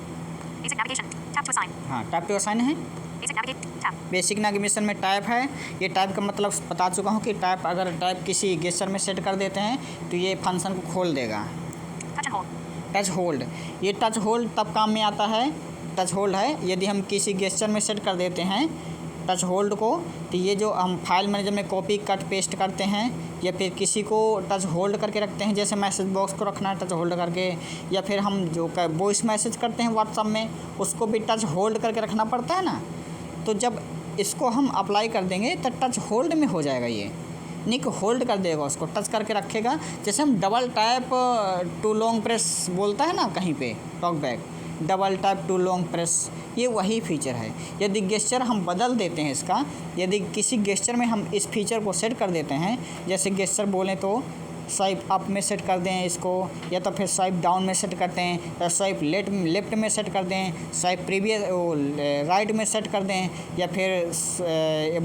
Basic navigation. Tab to assign. हाँ टाइप टू असाइन है। Basic navigate. Tab. Basic navigation में टाइप है, ये टाइप का मतलब बता चुका हूँ कि टाइप, अगर टाइप किसी गेस्चर में सेट कर देते हैं तो ये फंक्शन को खोल देगा। Touch and hold. Touch hold, ये टच होल्ड तब काम में आता है, टच होल्ड है यदि हम किसी गेस्चर में सेट कर देते हैं टच होल्ड को, तो ये जो हम फाइल मैनेजर में कॉपी कट पेस्ट करते हैं या फिर किसी को टच होल्ड करके रखते हैं, जैसे मैसेज बॉक्स को रखना है टच होल्ड करके, या फिर हम जो वॉइस मैसेज करते हैं व्हाट्सएप में उसको भी टच होल्ड करके रखना पड़ता है ना। तो जब इसको हम अप्लाई कर देंगे तो टच होल्ड में हो जाएगा, ये निक होल्ड कर देगा, उसको टच करके रखेगा। जैसे हम double tap to long press बोलता है ना कहीं पे TalkBack, double tap to long press, ये वही फीचर है। यदि गेस्चर हम बदल देते हैं इसका, यदि किसी गेस्चर में हम इस फीचर को सेट कर देते हैं, जैसे गेस्चर बोलें तो स्वाइप अप में सेट कर दें इसको, या तो फिर स्वाइप डाउन में सेट करते हैं, या स्वाइप लेफ्ट में सेट कर दें, स्वाइप प्रीवियस राइट में सेट कर दें, या फिर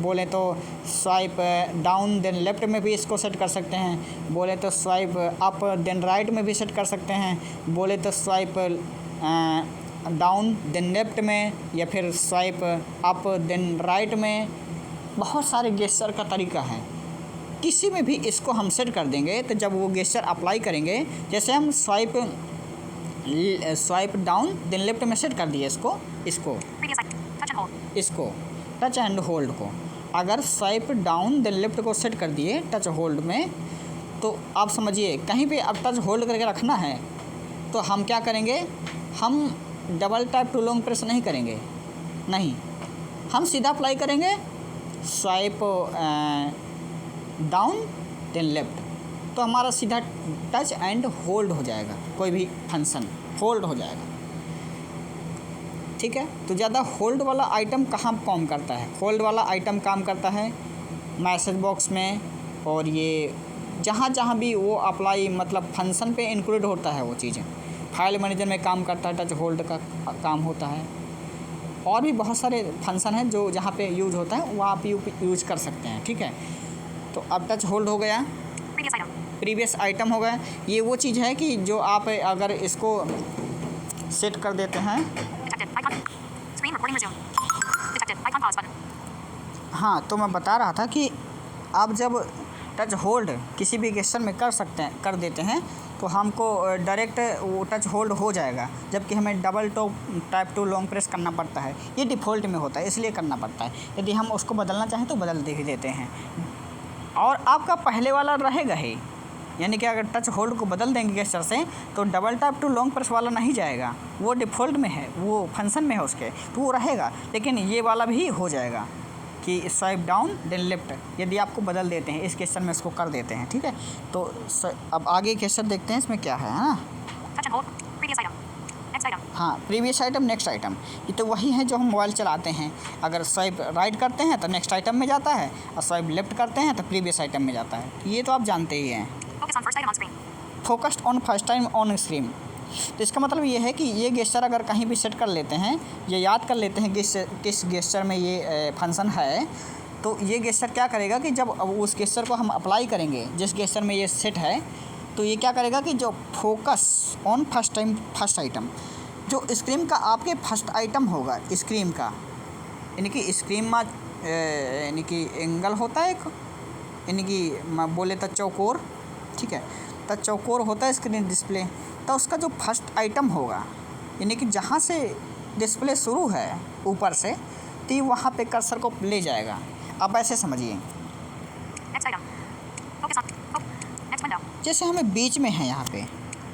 बोले तो स्वाइप डाउन देन लेफ्ट में भी इसको सेट कर सकते हैं, बोले तो स्वाइप अप देन राइट में भी सेट कर सकते हैं, बोले तो स्वाइप डाउन देन लेफ्ट में, या फिर स्वाइप अप देन राइट में। बहुत सारे गेस्चर का तरीका है, किसी में भी इसको हम सेट कर देंगे तो जब वो गेस्चर अप्लाई करेंगे, जैसे हम स्वाइप डाउन देन लेफ्ट में सेट कर दिए इसको Previous item. Touch and hold. इसको टच एंड होल्ड को, अगर स्वाइप डाउन देन लेफ्ट को सेट कर दिए टच होल्ड में, तो आप समझिए कहीं पे अब टच होल्ड करके रखना है तो हम क्या करेंगे, हम double tap to long press नहीं करेंगे, नहीं, हम सीधा अप्लाई करेंगे स्वाइप डाउन देन लेफ्ट, तो हमारा सीधा टच एंड होल्ड हो जाएगा, कोई भी फंक्शन होल्ड हो जाएगा। ठीक है, तो ज़्यादा होल्ड वाला आइटम कहाँ काम करता है, होल्ड वाला आइटम काम करता है मैसेज बॉक्स में, और ये जहाँ जहाँ भी वो अप्लाई मतलब फंक्शन पे इंक्लूड होता है वो चीज़ें, फाइल मैनेजर में काम करता है, टच होल्ड का काम होता है, और भी बहुत सारे फंक्शन हैं जो जहाँ पे यूज होता है वहाँ आप यूज कर सकते हैं। ठीक है, तो अब टच होल्ड हो गया, Previous item. प्रीवियस आइटम हो गया। ये वो चीज़ है कि जो आप अगर इसको सेट कर देते हैं, Detected. Icon. Screen recording resume. Detected. Icon pause button. हाँ तो मैं बता रहा था कि आप जब टच होल्ड किसी भी गेस्चर में कर देते हैं तो हमको डायरेक्ट वो टच होल्ड हो जाएगा, जबकि हमें double tap to long press करना पड़ता है, ये डिफ़ॉल्ट में होता है इसलिए करना पड़ता है। यदि हम उसको बदलना चाहें तो बदल दे देते हैं, और आपका पहले वाला रहेगा ही, यानी कि अगर टच होल्ड को बदल देंगे गेस्चर से तो double tap to long press वाला नहीं जाएगा, वो डिफ़ॉल्ट में है, वो फंक्शन में है उसके, तो वो रहेगा, लेकिन ये वाला भी हो जाएगा कि स्वाइप डाउन देन लेफ्ट, यदि आपको बदल देते हैं इस गेस्चर में इसको कर देते हैं। ठीक है, तो अब आगे गेस्चर देखते हैं इसमें क्या है ना। Touch and hold. Previous item. Next item. हाँ, प्रीवियस आइटम नेक्स्ट आइटम, ये तो वही है जो हम मोबाइल चलाते हैं, अगर स्वाइप राइट करते हैं तो नेक्स्ट आइटम में जाता है, और स्वाइप लेफ्ट करते हैं तो प्रीवियस आइटम में जाता है, ये तो आप जानते ही हैं। Focus on first item on screen. Focused on first time on screen, तो इसका मतलब ये है कि ये गेस्चर अगर कहीं भी सेट कर लेते हैं, ये याद कर लेते हैं कि किस गेस्चर में ये फंक्शन है, तो ये गेस्चर क्या करेगा कि जब उस गेस्चर को हम अप्लाई करेंगे जिस गेस्चर में ये सेट है, तो ये क्या करेगा कि जो फोकस ऑन फर्स्ट आइटम, जो स्क्रीन का आपके फर्स्ट आइटम होगा स्क्रीन का, यानी कि स्क्रीन में यानी कि एंगल होता है एक, यानी कि मैं बोले तो चौकोर, ठीक है, तो चौकोर होता है स्क्रीन डिस्प्ले, तो उसका जो फर्स्ट आइटम होगा, यानी कि जहाँ से डिस्प्ले शुरू है ऊपर से, तो ये वहाँ पे कर्सर को ले जाएगा। अब ऐसे समझिए, Next item. Focus on. Next window. जैसे हमें बीच में है यहाँ पे,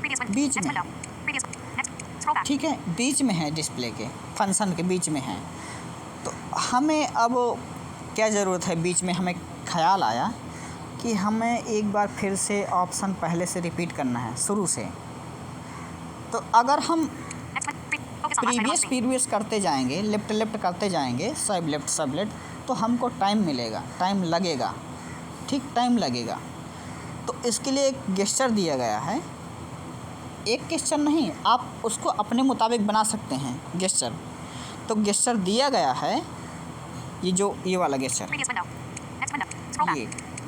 Previous window. बीच Next में। window. Previous. Next. Scroll back. ठीक है, बीच में है डिस्प्ले के फंक्शन के बीच में है, तो हमें अब क्या ज़रूरत है, बीच में हमें ख्याल आया कि हमें एक बार फिर से ऑप्शन पहले से रिपीट करना है शुरू से। तो अगर हम Next one. Focus on last item on screen. Previous करते जाएंगे, लेफ्ट करते जाएंगे, सब लेफ्ट, तो हमको टाइम मिलेगा, टाइम लगेगा, ठीक, टाइम लगेगा। तो इसके लिए एक गेस्चर दिया गया है, एक गेस्चर नहीं, आप उसको अपने मुताबिक बना सकते हैं गेस्चर। तो गेस्चर दिया गया है, ये वाला gesture, Previous window. Next window. Scroll back. ये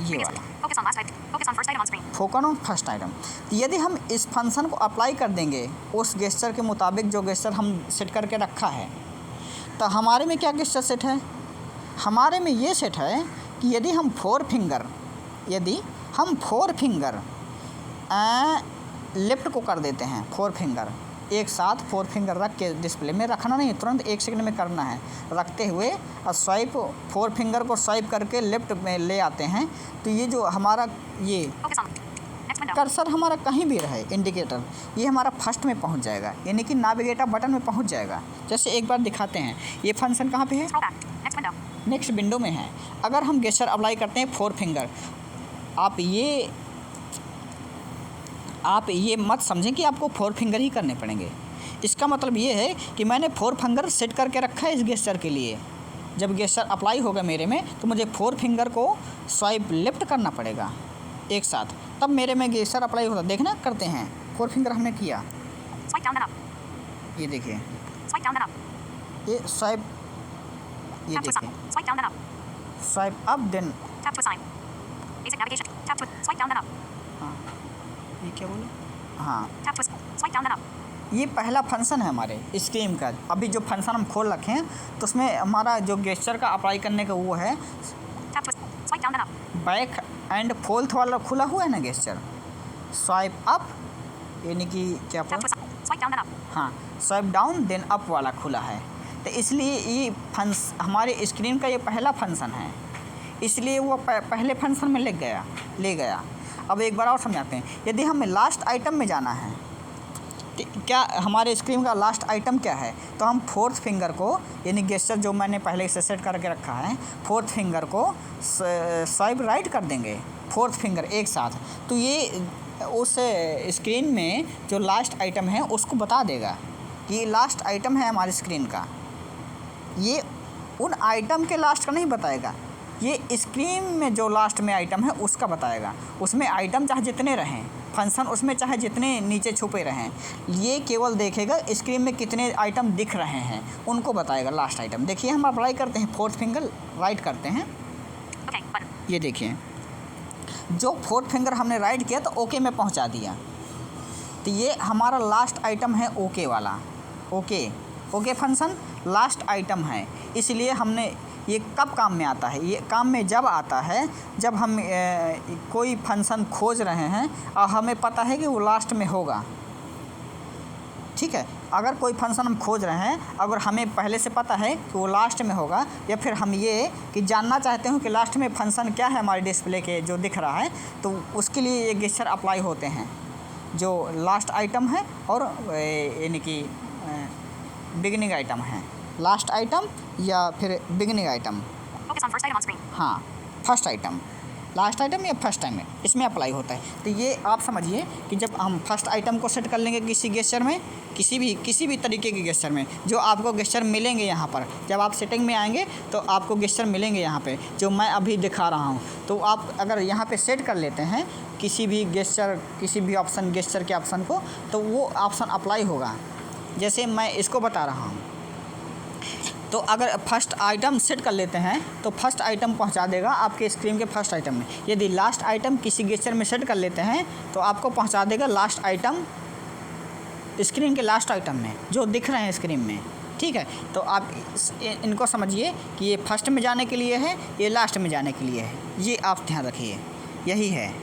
Previous. वाला Focus on last item. Focus on first item on screen. Focus on first item. यदि हम इस फंक्शन को अप्लाई कर देंगे उस गेस्चर के मुताबिक जो गेस्चर हम सेट करके रखा है, तो हमारे में क्या गेस्चर सेट है, हमारे में ये सेट है कि यदि हम फोर फिंगर लेफ्ट को कर देते हैं 4 फिंगर एक साथ 4 फिंगर रख के डिस्प्ले में रखना नहीं, तुरंत 1 सेकंड में करना है। रखते हुए और स्वाइप 4 फिंगर को स्वाइप करके लेफ्ट में ले आते हैं। तो ये जो हमारा ये Focus on. Next window. Cursor हमारा कहीं भी रहे इंडिकेटर, ये हमारा फर्स्ट में पहुंच जाएगा, यानी कि नाविगेटर बटन में पहुंच जाएगा। जैसे एक बार दिखाते हैं, ये फंक्शन कहाँ पे है? Scroll back. Next window. Next window में है। अगर हम गेस्चर अप्लाई करते हैं 4 फिंगर, आप ये मत समझें कि आपको 4 फिंगर ही करने पड़ेंगे। इसका मतलब ये है कि मैंने 4 फिंगर सेट करके रखा है इस गेस्चर के लिए। जब गेस्चर अप्लाई होगा मेरे में तो मुझे 4 फिंगर को स्वाइप लेफ्ट करना पड़ेगा एक साथ, तब मेरे में गेस्चर अप्लाई होता। देखना करते हैं, 4 फिंगर हमने किया, Swipe down then up. ये देखिए, Swipe down then up. ये स्वाइप, ये Tap to देखिए assign. Swipe down then up. Swipe up then, Tap to assign. Basic navigation. Tap to swipe down then up. हाँ ये क्या बोले, हाँ Tap to swipe down then up. ये पहला फंक्शन है हमारे स्क्रीन का। अभी जो फंक्शन हम खोल रखे हैं तो उसमें हमारा जो गेस्चर का अप्लाई करने का वो है Tap to swipe down then up. Back and fourth वाला खुला हुआ है ना गेस्चर, स्वाइप अप यानी कि क्या Tap to swipe down then up. हाँ स्वाइप डाउन देन अप वाला खुला है। तो इसलिए ये हमारे स्क्रीन का ये पहला फंक्शन है, इसलिए वो पहले फंक्शन में ले गया। अब एक बार और समझाते हैं, यदि हमें लास्ट आइटम में जाना है तो क्या हमारे स्क्रीन का लास्ट आइटम क्या है, तो हम 4th फिंगर को यानी गेस्चर जो मैंने पहले से सेट करके रखा है 4th फिंगर को स्वाइप राइट कर देंगे 4th फिंगर एक साथ। तो ये उस स्क्रीन में जो लास्ट आइटम है उसको बता देगा कि ये लास्ट आइटम है हमारी स्क्रीन का। ये उन आइटम के लास्ट का नहीं बताएगा, ये स्क्रीन में जो लास्ट में आइटम है उसका बताएगा। उसमें आइटम चाहे जितने रहें, फंक्शन उसमें चाहे जितने नीचे छुपे रहें, ये केवल देखेगा स्क्रीन में कितने आइटम दिख रहे हैं उनको बताएगा लास्ट आइटम। देखिए हम अप्लाई करते हैं 4th फिंगर राइट करते हैं, Okay button. ये देखिए जो 4th फिंगर हमने राइट किया तो ओके में पहुंचा दिया। तो ये हमारा लास्ट आइटम है ओके वाला, ओके फंक्शन लास्ट आइटम है। इसलिए हमने ये कब काम में आता है, ये काम में जब आता है जब हम कोई फंक्शन खोज रहे हैं और हमें पता है कि वो लास्ट में होगा। ठीक है, अगर कोई फंक्शन हम खोज रहे हैं अगर हमें पहले से पता है कि वो लास्ट में होगा, या फिर हम ये कि जानना चाहते हो कि लास्ट में फंक्शन क्या है हमारे डिस्प्ले के जो दिख रहा है, तो उसके लिए ये गेस्चर अप्लाई होते हैं जो लास्ट आइटम है और यानी कि बिगिनिंग आइटम है, लास्ट आइटम या फिर beginning item. Focus on first item on screen. हाँ फर्स्ट आइटम, लास्ट आइटम या फर्स्ट टाइम में इसमें अप्लाई होता है। तो ये आप समझिए कि जब हम फर्स्ट आइटम को सेट कर लेंगे किसी गेस्चर में, किसी भी तरीके के गेस्चर में, जो आपको गेस्चर मिलेंगे यहाँ पर, जब आप सेटिंग में आएंगे तो आपको गेस्चर मिलेंगे यहाँ पे जो मैं अभी दिखा रहा हूँ। तो आप अगर यहाँ पे सेट कर लेते हैं किसी भी गेस्चर, किसी भी ऑप्शन गेस्चर के ऑप्शन को, तो वो ऑप्शन अप्लाई होगा। जैसे मैं इसको बता रहा हूँ, तो अगर फर्स्ट आइटम सेट कर लेते हैं तो फर्स्ट आइटम पहुंचा देगा आपके स्क्रीन के फर्स्ट आइटम में। यदि लास्ट आइटम किसी गेस्चर में सेट कर लेते हैं तो आपको पहुंचा देगा लास्ट आइटम स्क्रीन के लास्ट आइटम में जो दिख रहे हैं स्क्रीन में। ठीक है, तो आप इनको समझिए कि ये फर्स्ट में जाने के लिए है, ये लास्ट में जाने के लिए है, ये आप ध्यान रखिए, यही है।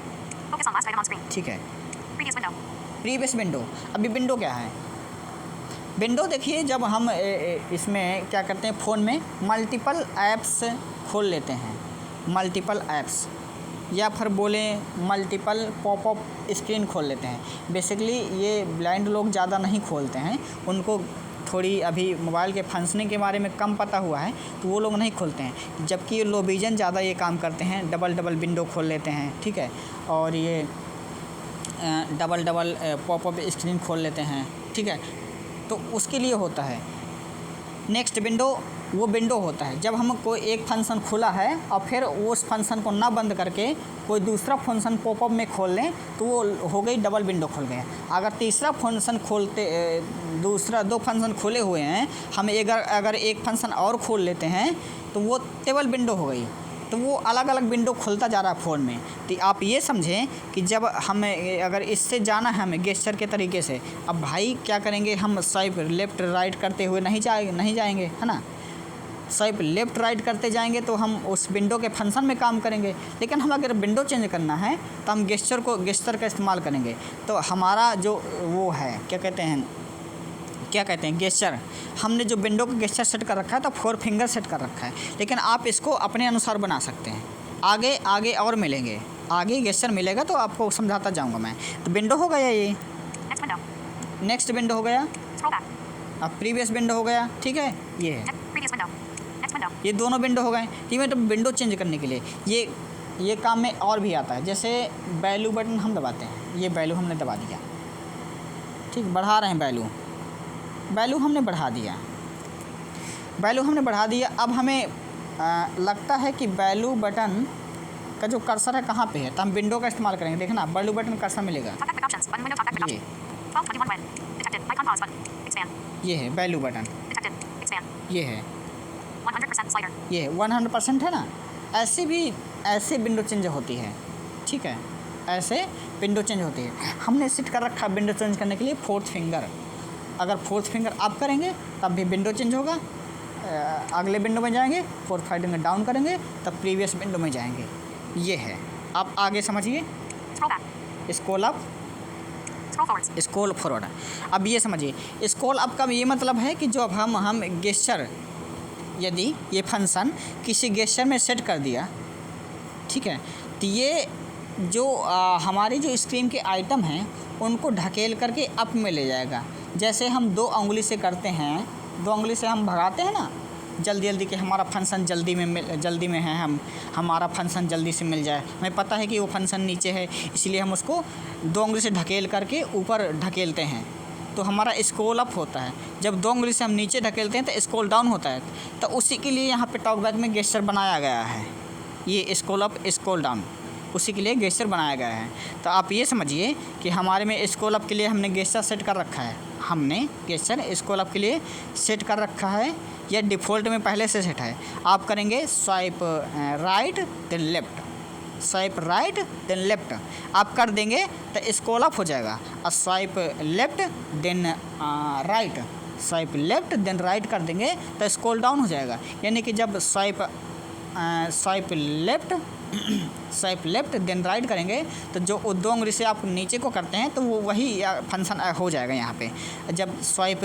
Focus on last item on screen. ठीक है, Previous window. Previous window. अभी विंडो क्या है, विंडो देखिए जब हम इसमें क्या करते हैं फ़ोन में मल्टीपल ऐप्स खोल लेते हैं, मल्टीपल ऐप्स या फिर बोलें मल्टीपल पॉपअप स्क्रीन खोल लेते हैं। बेसिकली ये ब्लाइंड लोग ज़्यादा नहीं खोलते हैं, उनको थोड़ी अभी मोबाइल के फंक्शनिंग के बारे में कम पता हुआ है तो वो लोग नहीं खोलते हैं, जबकि लो विजन ज़्यादा ये काम करते हैं, डबल विंडो खोल लेते हैं। ठीक है, और ये डबल पॉपअप स्क्रीन खोल लेते हैं। ठीक है, तो उसके लिए होता है नेक्स्ट विंडो, वो विंडो होता है जब हम कोई एक फंक्शन खुला है और फिर उस फंक्शन को ना बंद करके कोई दूसरा फंक्शन पॉपअप में खोल लें तो वो हो गई डबल विंडो खुल गया। अगर तीसरा फंक्शन खोलते दो फंक्शन खोले हुए हैं, हम अगर एक फंक्शन और खोल लेते हैं तो वो टेबल विंडो हो गई, तो वो अलग अलग विंडो खुलता जा रहा है फ़ोन में। तो आप ये समझें कि जब हमें अगर इससे जाना है हमें गेस्चर के तरीके से, अब भाई क्या करेंगे, हम स्वाइप लेफ़्ट राइट करते हुए नहीं जाएंगे, है ना। स्वाइप लेफ़्ट राइट करते जाएंगे तो हम उस विंडो के फंक्शन में काम करेंगे। लेकिन हम अगर विंडो चेंज करना है तो हम गेस्चर का इस्तेमाल करेंगे। तो हमारा जो वो है क्या कहते हैं गेस्चर, हमने जो विंडो का गेस्चर सेट कर रखा है तो 4 फिंगर सेट कर रखा है, लेकिन आप इसको अपने अनुसार बना सकते हैं। आगे और मिलेंगे, आगे गेस्चर मिलेगा तो आपको समझाता जाऊंगा मैं। तो विंडो हो गया ये, नेक्स्ट विंडो हो गया, अब प्रीवियस विंडो हो गया, ठीक है। ये है ये दोनों विंडो हो गए। ठीक है, तो विंडो चेंज करने के लिए ये काम में और भी आता है। जैसे वैल्यू बटन हम दबाते हैं, ये वैल्यू हमने दबा दिया, ठीक, बढ़ा रहे हैं वैल्यू हमने बढ़ा दिया। अब हमें लगता है कि वैल्यू बटन का जो कर्सर है कहाँ पे है, तो हम विंडो का इस्तेमाल करेंगे। देखना वैल्यू बटन कर्सर मिलेगा, ये है वैल्यू बटन, ये है 100% है ना। ऐसे विंडो चेंज होती है, ठीक है, ऐसे विंडो चेंज होती है। हमने सेट कर रखा है विंडो चेंज करने के लिए 4th फिंगर। अगर 4th फिंगर अप करेंगे तब भी विंडो चेंज होगा, अगले विंडो में जाएंगे, 4th फिंगर डाउन करेंगे तब प्रीवियस विंडो में जाएंगे। ये है। आप आगे समझिए, स्क्रॉल अप, स्क्रॉल फॉरवर्ड। अब ये समझिए, स्क्रॉल अप का ये मतलब है कि जो अब हम गेस्चर, यदि ये फंक्शन किसी गेस्चर में सेट कर दिया, ठीक है, तो ये जो हमारी जो स्क्रीन के आइटम हैं उनको ढकेल करके अप में ले जाएगा। जैसे हम 2 उंगली से करते हैं, 2 उंगली से हम भगाते हैं ना जल्दी कि हमारा फंक्शन जल्दी में है, हमारा फंक्शन जल्दी से मिल जाए। हमें पता है कि वो फंक्शन नीचे है, इसलिए हम उसको 2 उंगली से ढकेल करके ऊपर ढकेलते हैं, तो हमारा स्क्रॉल अप होता है। जब 2 उंगली से हम नीचे ढकेलते हैं तो स्क्रॉल डाउन होता है। तो उसी के लिए यहाँ पे टॉकबैक में गेस्चर बनाया गया है, ये स्क्रॉल अप स्क्रॉल डाउन, उसी के लिए गेस्चर बनाया गया है। तो आप ये समझिए कि हमारे में स्क्रॉल अप के लिए हमने गेस्चर सेट कर रखा है, हमने गेस्चर स्क्रॉल अप के लिए सेट कर रखा है, यह डिफ़ॉल्ट में पहले से सेट है। आप करेंगे swipe right then left, swipe right then left आप कर देंगे तो स्क्रॉल अप हो जाएगा। और swipe left then right, swipe left then right कर देंगे तो स्क्रॉल डाउन हो जाएगा। यानी कि जब स्वाइप लेफ़्ट देन राइट करेंगे तो जो 2 उंगली से आप नीचे को करते हैं तो वो वही फंक्शन हो जाएगा यहाँ पे। जब स्वाइप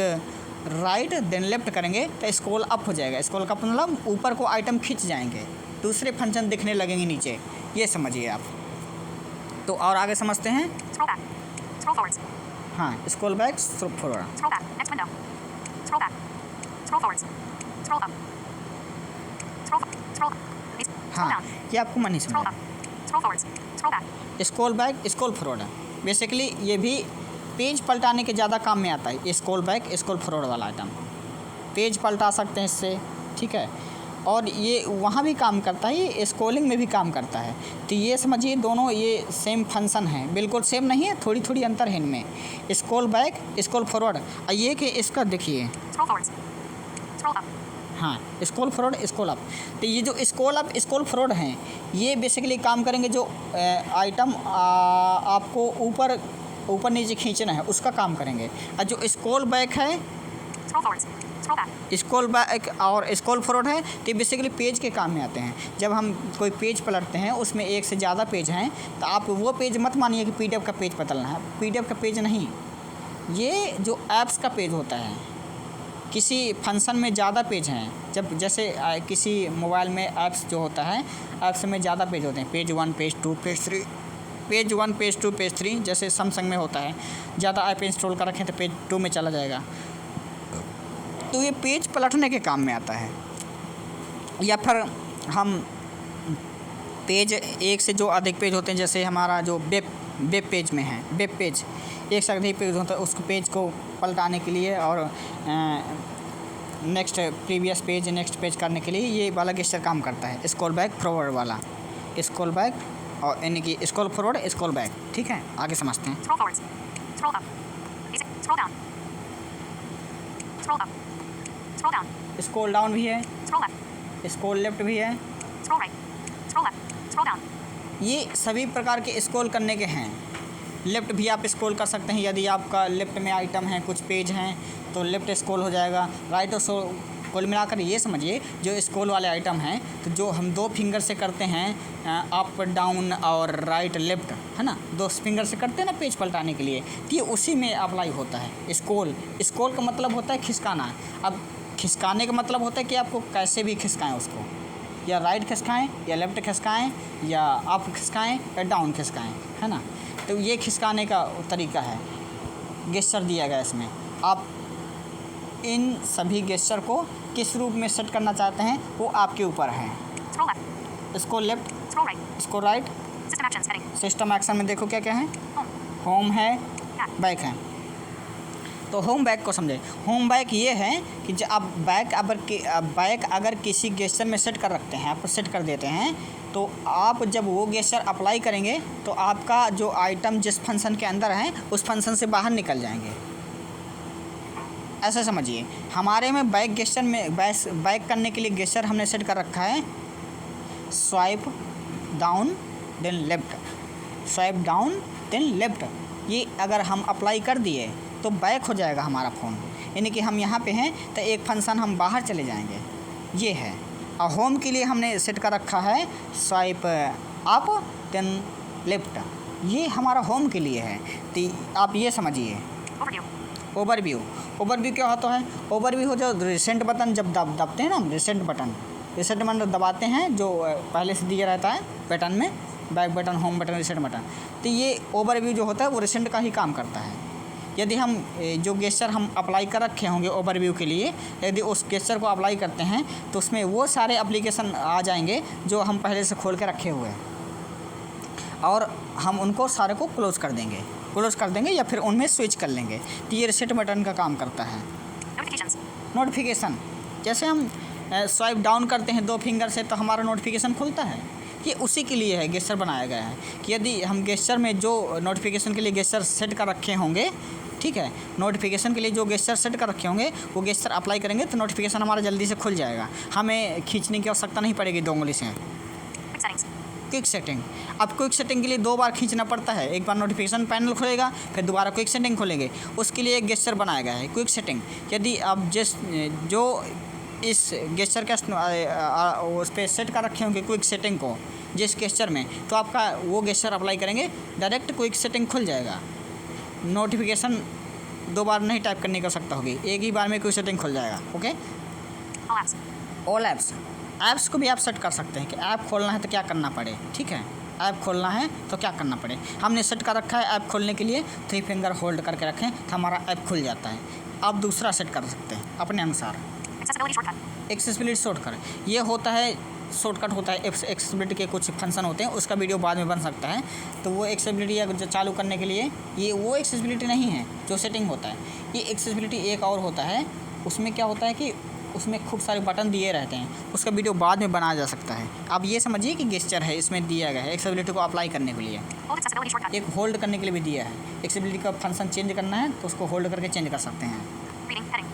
राइट देन लेफ़्ट करेंगे तो स्क्रॉल अप हो जाएगा। स्क्रॉल अप मतलब ऊपर को आइटम खींच जाएंगे, दूसरे फंक्शन दिखने लगेंगे नीचे, ये समझिए आप। तो और आगे समझते हैं। हाँ, स्क्रॉल बैक, स्क्रॉल फॉरवर्ड, हाँ, ये आपको मन ही समझ। Scroll back, scroll forward, basically ये भी पेज पलटाने के ज़्यादा काम में आता है। स्क्रॉल बैक, स्क्रॉल फॉरवर्ड वाला आइटम पेज पलटा सकते हैं इससे, ठीक है। और ये वहाँ भी काम करता है, ये स्क्रॉलिंग में भी काम करता है। तो ये समझिए दोनों ये सेम फंक्शन है, बिल्कुल सेम नहीं है, थोड़ी अंतर है इनमें। स्क्रॉल बैक, स्क्रॉल फॉरवर्ड, ये कि इसका देखिए, हाँ, स्क्रॉल फॉरवर्ड, स्क्रॉल अप। तो ये जो स्क्रॉल अप, स्क्रॉल फॉरवर्ड हैं, ये बेसिकली काम करेंगे जो आइटम आपको ऊपर नीचे खींचना है उसका काम करेंगे। और जो स्क्रॉल बैक है, स्क्रॉल बैक और स्क्रॉल फॉरवर्ड है, तो बेसिकली पेज के काम में आते हैं। जब हम कोई पेज पलटते हैं उसमें एक से ज़्यादा पेज हैं तो आप वो पेज मत मानिए कि PDF का पेज बदलना है, PDF का पेज नहीं, ये जो ऐप्स का पेज होता है। किसी फंक्शन में ज़्यादा पेज हैं, जब जैसे किसी मोबाइल में ऐप्स जो होता है, ऐप्स में ज़्यादा पेज होते हैं, page 1 page 2 page 3, page 1 page 2 page 3, जैसे सैमसंग में होता है, ज़्यादा ऐप इंस्टॉल कर रखें तो पेज 2 में चला जाएगा। तो ये पेज पलटने के काम में आता है। या फिर हम पेज एक से जो अधिक पेज होते हैं, जैसे हमारा जो वेब पेज में है, वेब पेज एक से अधिक पेज होता है, उस पेज को पलटाने के लिए और next previous page next page करने के लिए ये वाला गेस्चर काम करता है। स्क्रॉल बैक फॉरवर्ड वाला, स्क्रॉल बैक और यानी कि स्क्रॉल फॉरवर्ड, स्क्रॉल बैक, ठीक है। आगे समझते हैं। स्क्रॉल डाउन भी है, स्क्रॉल लेफ्ट भी है, ये सभी प्रकार के स्क्रॉल करने के हैं। लेफ़्ट भी आप स्क्रॉल कर सकते हैं, यदि आपका लेफ़्ट में आइटम है, कुछ पेज हैं तो लेफ़्ट स्क्रॉल हो जाएगा। राइट और कुल मिलाकर ये समझिए जो स्क्रॉल वाले आइटम हैं तो जो हम 2 फिंगर से करते हैं अप डाउन और राइट लेफ्ट, है ना, 2 फिंगर से करते हैं ना पेज पलटाने के लिए, तो ये उसी में अप्लाई होता है स्क्रॉल। स्क्रॉल का मतलब होता है खिसकाना। अब खिसकाने का मतलब होता है कि आपको कैसे भी खिसकाएं उसको, या राइट खिसकाएं या लेफ्ट खिसकाएं या अप खिसकाएं या डाउन खिसकाएं, है ना। तो ये खिसकाने का तरीका है, गेस्चर दिया गया इसमें। आप इन सभी गेस्चर को किस रूप में सेट करना चाहते हैं वो आपके ऊपर है। Scroll left. इसको लेफ्ट, Scroll right. इसको right. System actions heading. System action में देखो क्या क्या है, Home. होम है, Back. बैक है। तो होम बैक को समझे। होम बैक ये है कि जब आप बैक अगर किसी गेस्चर में सेट कर रखते हैं, आप सेट कर देते हैं, तो आप जब वो गेस्चर अप्लाई करेंगे तो आपका जो आइटम जिस फंक्शन के अंदर है उस फंक्शन से बाहर निकल जाएंगे। ऐसा समझिए हमारे में बैक गेस्चर में बैक करने के लिए गेस्चर हमने सेट कर रखा है swipe down then left, swipe down then left. ये अगर हम अप्लाई कर दिए तो बैक हो जाएगा हमारा फ़ोन, यानी कि हम यहाँ पे हैं तो एक फंक्शन हम बाहर चले जाएंगे, ये है। और होम के लिए हमने सेट कर रखा है स्वाइप अप देन लेफ्ट, ये हमारा होम के लिए है। तो आप ये समझिए। Overview. ओवरव्यू क्या होता है? ओवरव्यू हो जो रिसेंट बटन जब दबाते हैं ना, रिसेंट बटन दबाते हैं जो पहले से दिया रहता है पैटर्न में, back button, home button, recent button. तो ये ओवरव्यू जो होता है वो रिसेंट का ही काम करता है। यदि हम जो गेस्चर हम अप्लाई कर रखे होंगे ओवरव्यू के लिए, यदि उस गेस्चर को अप्लाई करते हैं तो उसमें वो सारे एप्लीकेशन आ जाएंगे जो हम पहले से खोल के रखे हुए हैं, और हम उनको सारे को क्लोज़ कर देंगे या फिर उनमें स्विच कर लेंगे। तो ये रिसेट बटन का काम करता है। Notifications. नोटिफिकेशन, जैसे हम स्वाइप डाउन करते हैं 2 फिंगर से तो हमारा नोटिफिकेशन खुलता है, ये उसी के लिए है, गेस्चर बनाया गया है कि यदि हम गेस्चर में जो नोटिफिकेशन के लिए गेस्चर सेट कर रखे होंगे, ठीक है, नोटिफिकेशन के लिए जो गेस्चर सेट कर रखे होंगे वो गेस्चर अप्लाई करेंगे तो नोटिफिकेशन हमारा जल्दी से खुल जाएगा, हमें खींचने की आवश्यकता नहीं पड़ेगी 2 उंगली से। Quick settings. क्विक सेटिंग, अब क्विक सेटिंग के लिए 2 बार खींचना पड़ता है, एक बार नोटिफिकेशन पैनल खुलेगा फिर दोबारा क्विक सेटिंग खोलेंगे, उसके लिए एक गेस्चर बनाया गया है क्विक सेटिंग। यदि आप जो इस गेस्चर का उस पर सेट कर रखे होंगे क्विक सेटिंग को जिस गेस्चर में, तो आपका वो गेस्चर अप्लाई करेंगे डायरेक्ट क्विक सेटिंग खुल जाएगा, नोटिफिकेशन 2 बार नहीं टाइप करने की आवश्यकता होगी, एक ही बार में क्विक सेटिंग खुल जाएगा। Okay. All apps. All apps को भी आप सेट कर सकते हैं कि ऐप खोलना है तो क्या करना पड़े, ठीक है, ऐप खोलना है तो क्या करना पड़े। हमने सेट कर रखा है ऐप खोलने के लिए 3 फिंगर होल्ड करके रखें तो हमारा ऐप खुल जाता है। आप दूसरा सेट कर सकते हैं अपने अनुसार। Accessibility shortcut. एक्सेसिबिलिटी शॉर्टकट, ये होता है शॉर्टकट होता है, एक्सेसिबिलिटी के कुछ फंक्शन होते हैं, उसका वीडियो बाद में बन सकता है। तो वो एक्सेसिबिलिटी चालू करने के लिए ये वो एक्सेसिबिलिटी नहीं है जो सेटिंग होता है, ये एक्सेसिबिलिटी एक और होता है। उसमें क्या होता है कि उसमें खूब सारे बटन दिए रहते हैं, उसका वीडियो बाद में बनाया जा सकता है। आप ये समझिए कि गेस्चर है इसमें दिया गया है एक्सेसिबिलिटी को अप्लाई करने के लिए, Hold accessibility shortcut. एक होल्ड करने के लिए भी दिया है। एक्सेसिबिलिटी का फंक्शन चेंज करना है तो उसको होल्ड करके चेंज कर सकते हैं। Reading heading.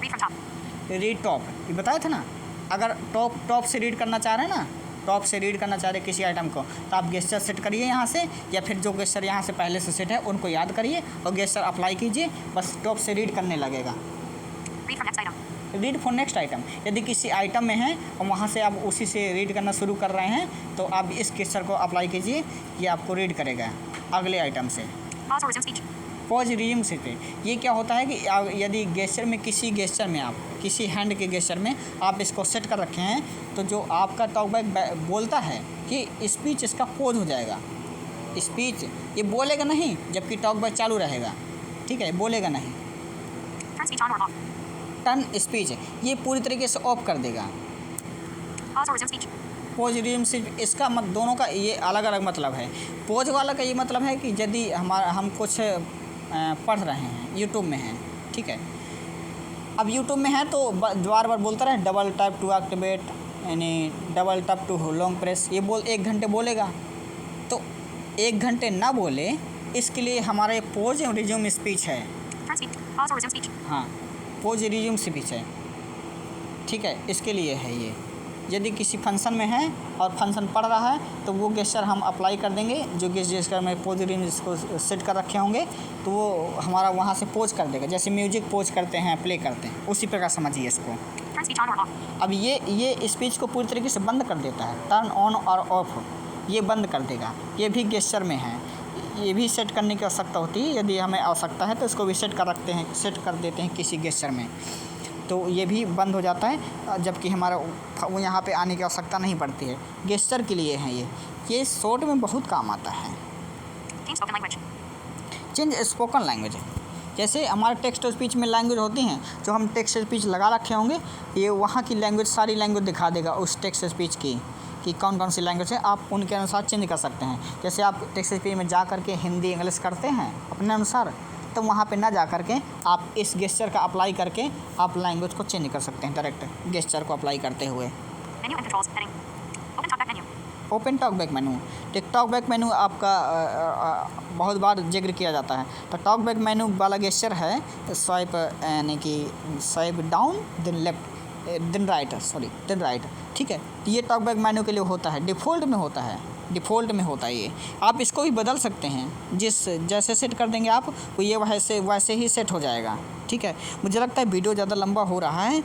Read from top. Read top, ये बताया था ना, अगर टॉप से रीड करना चाह रहे हैं ना, टॉप से रीड करना चाह रहे हैं किसी आइटम को, तो आप गेस्चर सेट करिए यहाँ से, या फिर जो गेस्चर यहाँ से पहले से सेट है उनको याद करिए और गेस्चर अप्लाई कीजिए, बस टॉप से रीड करने लगेगा। Read from next item. Read for next item, यदि किसी आइटम में है और वहाँ से आप उसी से रीड करना शुरू कर रहे हैं तो आप इस गेस्चर को अप्लाई कीजिए, ये आपको रीड करेगा अगले आइटम से। Pause or resume speech. Pause resume से पे, ये क्या होता है कि यदि गेस्चर में किसी गेस्चर में आप किसी हैंड के गेस्चर में आप इसको सेट कर रखे हैं तो जो आपका टॉकबैक बोलता है कि स्पीच इसका पॉज हो जाएगा, स्पीच ये बोलेगा नहीं जबकि टॉकबैक चालू रहेगा, ठीक है, बोलेगा नहीं। Turn speech on or off. Turn speech ये पूरी तरीके से ऑफ कर देगा। Pause or resume speech. Pose resume सिर्फ इसका दोनों का ये अलग अलग मतलब है। पोज वाला का ये मतलब है कि यदि हम कुछ पढ़ रहे हैं, यूट्यूब में हैं, ठीक है, अब यूट्यूब में है तो बार बार बोलता रहे डबल टैप टू एक्टिवेट, यानी double tap to long press, ये 1 घंटे बोलेगा, तो 1 घंटे ना बोले इसके लिए हमारा ये पोज रिज्यूम स्पीच है। Turn speech. Pause or resume speech. हाँ, पोज रिज्यूम स्पीच है, ठीक है, इसके लिए है ये। यदि किसी फंक्शन में है और फंक्शन पढ़ रहा है तो वो गेस्चर हम अप्लाई कर देंगे, जो गेस्चर में पोज रेंज इसको सेट कर रखे होंगे तो वो हमारा वहाँ से पोज कर देगा, जैसे म्यूजिक पोज करते हैं, प्ले करते हैं, उसी प्रकार समझिए इसको। Turn speech on or off. अब ये स्पीच को पूरी तरीके से बंद कर देता है, टर्न ऑन और ऑफ ये बंद कर देगा। ये भी गेस्चर में है, ये भी सेट करने की आवश्यकता होती है, यदि हमें आवश्यकता है तो इसको भी सेट कर देते हैं किसी गेस्चर में, तो ये भी बंद हो जाता है, जबकि हमारा वो यहाँ पे आने की आवश्यकता नहीं पड़ती है। गेस्चर के लिए है ये शॉर्ट में बहुत काम आता है। Change spoken language. Change spoken language, जैसे हमारे टेक्स्ट और स्पीच में लैंग्वेज होती हैं, जो हम टेक्स्ट स्पीच लगा रखे होंगे, ये वहाँ की लैंग्वेज सारी लैंग्वेज दिखा देगा उस टेक्स्ट स्पीच की, कि कौन कौन सी लैंग्वेज है, आप उनके अनुसार चेंज कर सकते हैं। जैसे आप टेक्स्ट स्पीच में जा करके हिंदी इंग्लिश करते हैं अपने अनुसार, तो वहाँ पे ना जा करके आप इस गेस्चर का अप्लाई करके आप लैंग्वेज को चेंज कर सकते हैं डायरेक्ट गेस्चर को अप्लाई करते हुए। Menu and controls. Heading. Open talkback menu. Open talkback menu, talkback मेनू आपका बहुत बार जिक्र किया जाता है। तो टॉकबैक मेनू वाला गेस्चर है स्वाइप, यानी कि swipe down then left then right, ठीक है। तो ये टॉकबैक मेनू के लिए होता है, डिफ़ॉल्ट में होता है ये। आप इसको भी बदल सकते हैं, जैसे सेट कर देंगे आप वो ये वैसे ही सेट हो जाएगा, ठीक है। मुझे लगता है वीडियो ज़्यादा लंबा हो रहा है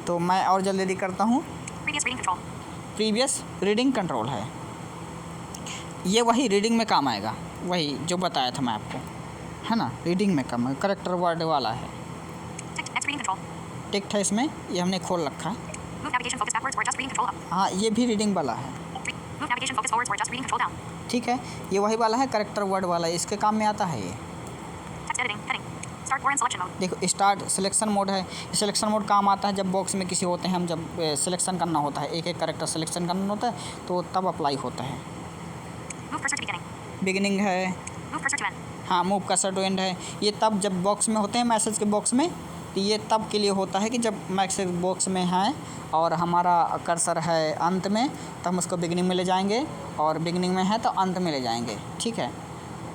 तो मैं और जल्दी करता हूँ। Previous reading control. Previous reading control है, ये वही रीडिंग में काम आएगा, वही जो बताया था मैं आपको, है ना, रीडिंग में काम, करेक्टर वर्ड वाला है। Ticked. Next reading control. टिक्ट है इसमें, ये हमने खोल रखा है। Move navigation focus backwards or adjust reading control up. हाँ, ये भी रीडिंग वाला है, Move navigation focus forwards or adjust reading control down. ठीक है। ये वही वाला है, करेक्टर वर्ड वाला, इसके काम में आता है ये। Text editing. Heading. Start or in selection mode. देखो स्टार्ट सिलेक्शन मोड है, सिलेक्शन मोड काम आता है जब बॉक्स में किसी होते हैं, हम जब सिलेक्शन करना होता है, एक एक करेक्टर सिलेक्शन करना होता है तो तब अप्लाई होता है। Move cursor to beginning. Beginning है, Move cursor to end. हाँ, मूव कर्सर टू एंड है, ये तब जब बॉक्स में होते हैं मैसेज के बॉक्स में, तो ये तब के लिए होता है कि जब मैसेज बॉक्स में है और हमारा कर्सर है अंत में, तो हम उसको बिगिनिंग में ले जाएंगे, और बिगिनिंग में है तो अंत में ले जाएंगे, ठीक है।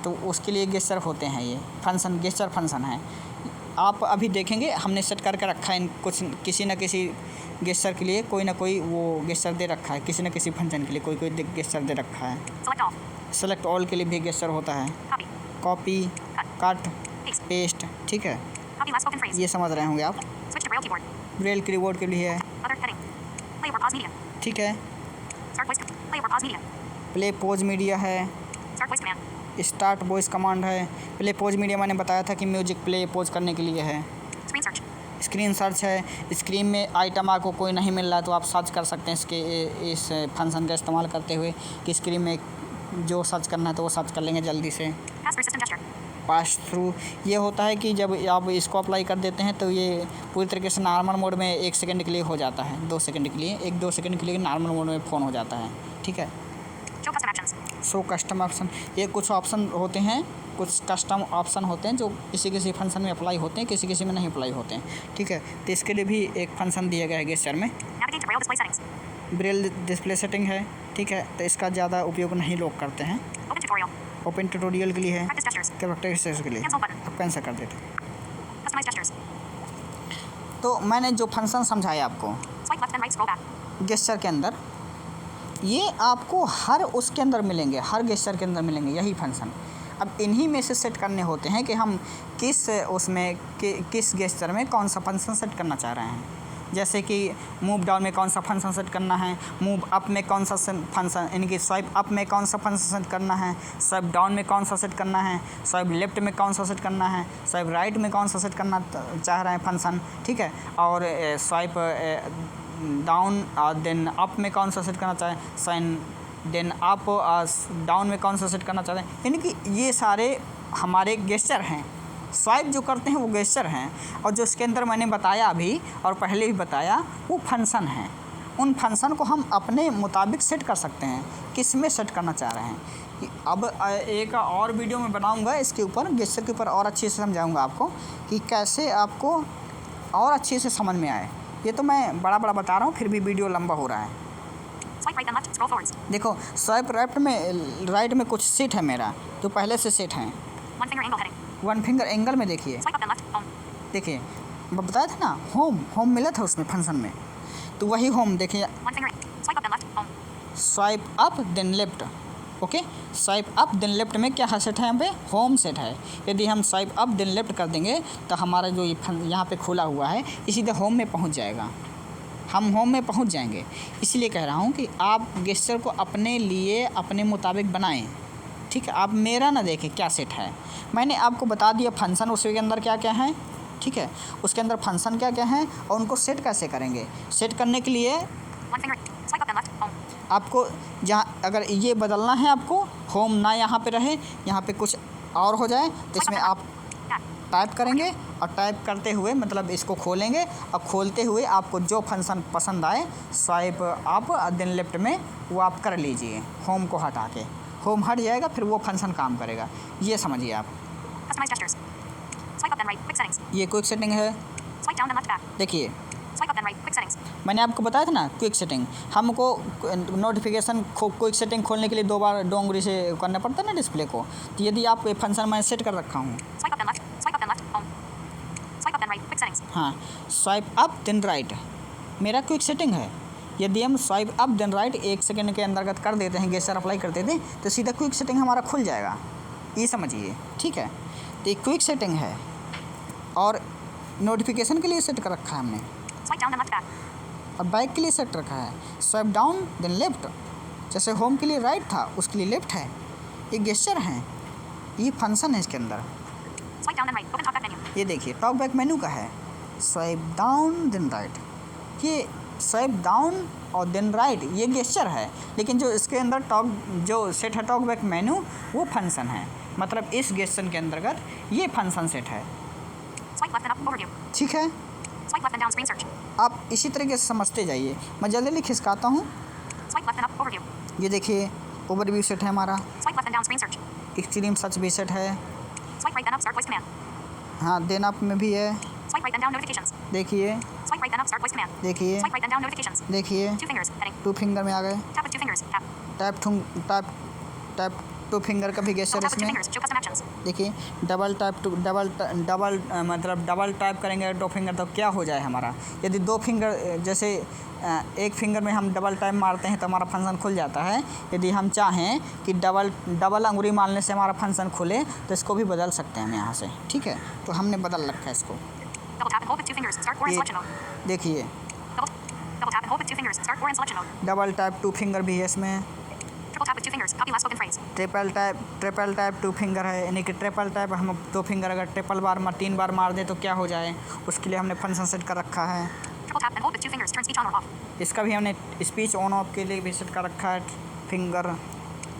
तो उसके लिए गेस्चर होते हैं, ये फंक्शन गेस्चर फंक्शन है। आप अभी देखेंगे हमने सेट करके रखा है कुछ किसी न किसी गेस्चर के लिए, कोई ना कोई वो गेस्चर दे रखा है, किसी न किसी फंक्शन के लिए कोई गेस्चर दे रखा है। Select all. सेलेक्ट ऑल के लिए भी गेस्चर होता है, Copy. Copy, cut, Paste. Paste, ठीक है। Copy last spoken phrase. ये समझ रहे होंगे आप। Switch to Braille keyboard. Braille keyboard के लिए है, Other heading. Play or pause media. ठीक है। Start voice. Play or pause media. Play pose media है, Start voice command. Start voice command है। प्ले पोज मीडिया मैंने बताया था कि म्यूजिक प्ले पोज करने के लिए है। Screen search. स्क्रीन सर्च है, स्क्रीन में आइटम आपको कोई नहीं मिल रहा है तो आप सर्च कर सकते हैं इस फंक्शन का इस्तेमाल करते हुए, कि स्क्रीन में जो सर्च करना है तो वो सर्च कर लेंगे जल्दी से। Pass through system gesture. Pass through ये होता है कि जब आप इसको अप्लाई कर देते हैं तो ये पूरी तरीके से नॉर्मल मोड में 1 सेकंड के लिए हो जाता है, 2 सेकंड के लिए, 1-2 सेकंड के लिए नॉर्मल मोड में फ़ोन हो जाता है, ठीक है। Show custom actions. Show custom option, ये कुछ ऑप्शन होते हैं, कुछ कस्टम ऑप्शन होते हैं जो किसी फंक्शन में अप्लाई होते हैं, किसी में नहीं अप्लाई होते हैं, ठीक है। तो इसके लिए भी एक फंक्शन दिया गया है गेस्चर में। Navigate to Braille display settings. Braille display setting है, ठीक है। तो इसका ज़्यादा उपयोग नहीं लोग करते हैं। Open tutorial. ओपन ट्यूटोरियल के लिए है, Practice gestures. कैरेक्टर गेस्चर के लिए Cancel button. आप कैंसिल कर देते। Customize gestures. तो मैंने जो फंक्शन समझाया आपको Swipe left then right scroll back. Gesture के अंदर, ये आपको हर उसके अंदर मिलेंगे, हर गेस्चर के अंदर मिलेंगे यही फंक्शन। अब इन्हीं में से सेट करने होते हैं कि हम किस गेस्चर में कौन सा फंक्शन सेट करना चाह रहे हैं। जैसे कि मूव डाउन में कौन सा फंक्शन सेट करना है, मूव अप में कौन सा फंक्शन, यानी कि स्वाइप अप में कौन सा फंक्शन सेट करना है, स्वाइप डाउन में कौन सा सेट करना है, स्वाइप लेफ्ट में कौन सा सेट करना है, स्वाइप राइट में कौन सा सेट करना चाह रहे हैं फंक्शन, ठीक है। और स्वाइप डाउन और देन अप में कौन सा सेट करना चाहें, साइन देन अप डाउन में कौन सा सेट करना चाहते हैं, यानी कि ये सारे हमारे गेस्चर हैं। स्वाइप जो करते हैं वो गेस्चर हैं, और जो इसके अंदर मैंने बताया अभी और पहले भी बताया वो फंक्शन हैं। उन फंक्शन को हम अपने मुताबिक सेट कर सकते हैं, किस में सेट करना चाह रहे हैं। अब एक और वीडियो में बनाऊंगा इसके ऊपर, गेस्चर के ऊपर और अच्छे से समझाऊंगा आपको कि कैसे आपको और अच्छे से समझ में आए। ये तो मैं बड़ा बता रहा हूँ, फिर भी वीडियो लंबा हो रहा है। Swipe right then left. Scroll forwards. देखो स्वाइप राइट में कुछ सेट है मेरा, जो पहले से सेट हैं। One finger angle heading. 1 finger angle में देखिए, Swipe up then left. Home. देखिए बताया था ना, होम मिला था उसमें फंक्शन में, तो वही होम देखिए। One finger. Swipe up then left. Okay, swipe up then left में क्या सेट है? यहाँ पे होम सेट है। यदि हम स्वाइप अप देन लेफ्ट कर देंगे तो हमारा जो ये यहाँ पे खुला हुआ है ये सीधे होम में पहुँच जाएगा, हम होम में पहुँच जाएंगे। इसलिए कह रहा हूँ कि आप गेस्चर को अपने लिए अपने मुताबिक बनाएं, ठीक है। आप मेरा ना देखें क्या सेट है, मैंने आपको बता दिया फंक्शन उसके अंदर क्या क्या है, ठीक है। उसके अंदर फंक्शन क्या क्या है और उनको सेट कैसे करेंगे। सेट करने के लिए One finger. Swipe up then left. Home. आपको जहाँ अगर ये बदलना है, आपको होम ना यहाँ पे रहे, यहाँ पे कुछ और हो जाए तो इसमें आप Back. टाइप करेंगे और टाइप करते हुए मतलब इसको खोलेंगे और खोलते हुए आपको जो फंक्शन पसंद आए स्वाइप अप देन लेफ्ट में वो आप कर लीजिए। होम को हटा के होम हट जाएगा, फिर वो फंक्शन काम करेगा। ये समझिए आप। Customize gestures. Swipe up then right. Quick settings. ये क्विक सेटिंग है। Swipe down then left back. देखिए Swipe up then right. Quick settings. मैंने आपको बताया था ना क्विक सेटिंग, हमको नोटिफिकेशन क्विक सेटिंग खोलने के लिए 2 बार डोंगरी से करना पड़ता है ना डिस्प्ले को। तो यदि आप फंक्शन मैं सेट कर रखा हूँ, Swipe up then left. Swipe up then left. Home. Swipe up then right. Quick settings. हाँ, स्वाइप अप देन राइट मेरा क्विक सेटिंग है। यदि हम swipe up then right 1 second के अंतर्गत कर देते हैं, गेस्चर अप्लाई करते थे तो सीधा क्विक सेटिंग हमारा खुल जाएगा। ये समझिए, ठीक है। तो ये क्विक सेटिंग है और नोटिफिकेशन के लिए सेट कर रखा है हमने, Swipe down then left back. और बैक के लिए सेट रखा है स्वाइप डाउन देन लेफ्ट। जैसे होम के लिए राइट था उसके लिए लेफ्ट है। ये गेस्चर हैं, ये फंक्शन है इसके अंदर। Swipe down then right. Open talkback menu. ये देखिए टॉक बैक मेनू का है, स्वाइप डाउन देन राइट। ये स्वाइप डाउन और देन राइट ये गेस्चर है, लेकिन जो इसके अंदर जो सेट है टॉक बैक मेनू वो फंक्शन है। मतलब इस गेस्चर के अंतर्गत ये फंक्शन सेट है, Swipe left then up. Overview. ठीक है। Swipe left then down. Screen search. आप इसी तरीके से समझते जाइए। मैं जल्दी खिसकाता हूँ। Swipe left then up. Overview. ये देखिए ओवरव्यू सेट है हमारा, Swipe left then down. Screen search. Extreme search भी सेट है। Swipe right then up. Start voice command. हाँ, देन अप में भी है। Swipe right then down. Notifications. देखिए Swipe right then up. Start voice command. देखिए Swipe right then down. Notifications. देखिए 2 fingers. Heading. 2 फिंगर में आ गए। Tap with 2 fingers. Tap. Tap 2 finger का भी गेस्चर Double tap with 2 इसमें। fingers. Show custom actions. देखिए डबल टाइप करेंगे 2 फिंगर तो क्या हो जाए हमारा। यदि 2 फिंगर जैसे 1 फिंगर में हम डबल टाइप मारते हैं तो हमारा फंक्शन खुल जाता है। यदि हम चाहें कि डबल अंगुली मारने से हमारा फंक्शन खुले तो इसको भी बदल सकते हैं हम यहाँ से, ठीक है। तो हमने बदल रखा है इसको। Double tap and hold with 2 fingers. Start or in ये selection mode. देखिए Double tap and hold with 2 fingers. Start or in selection mode. Double type 2 finger भी है इसमें। Triple tap with 2 fingers. Copy last spoken phrase. Triple type 2 finger है, यानी कि ट्रिपल टाइप हम 2 फिंगर अगर ट्रिपल बार 3 बार मार दें तो क्या हो जाए, उसके लिए हमने फंक्शन सेट कर रखा है। Triple tap and hold with 2 fingers. Turn speech on or off. इसका भी हमने स्पीच ऑन ऑफ के लिए भी सेट कर रखा है finger.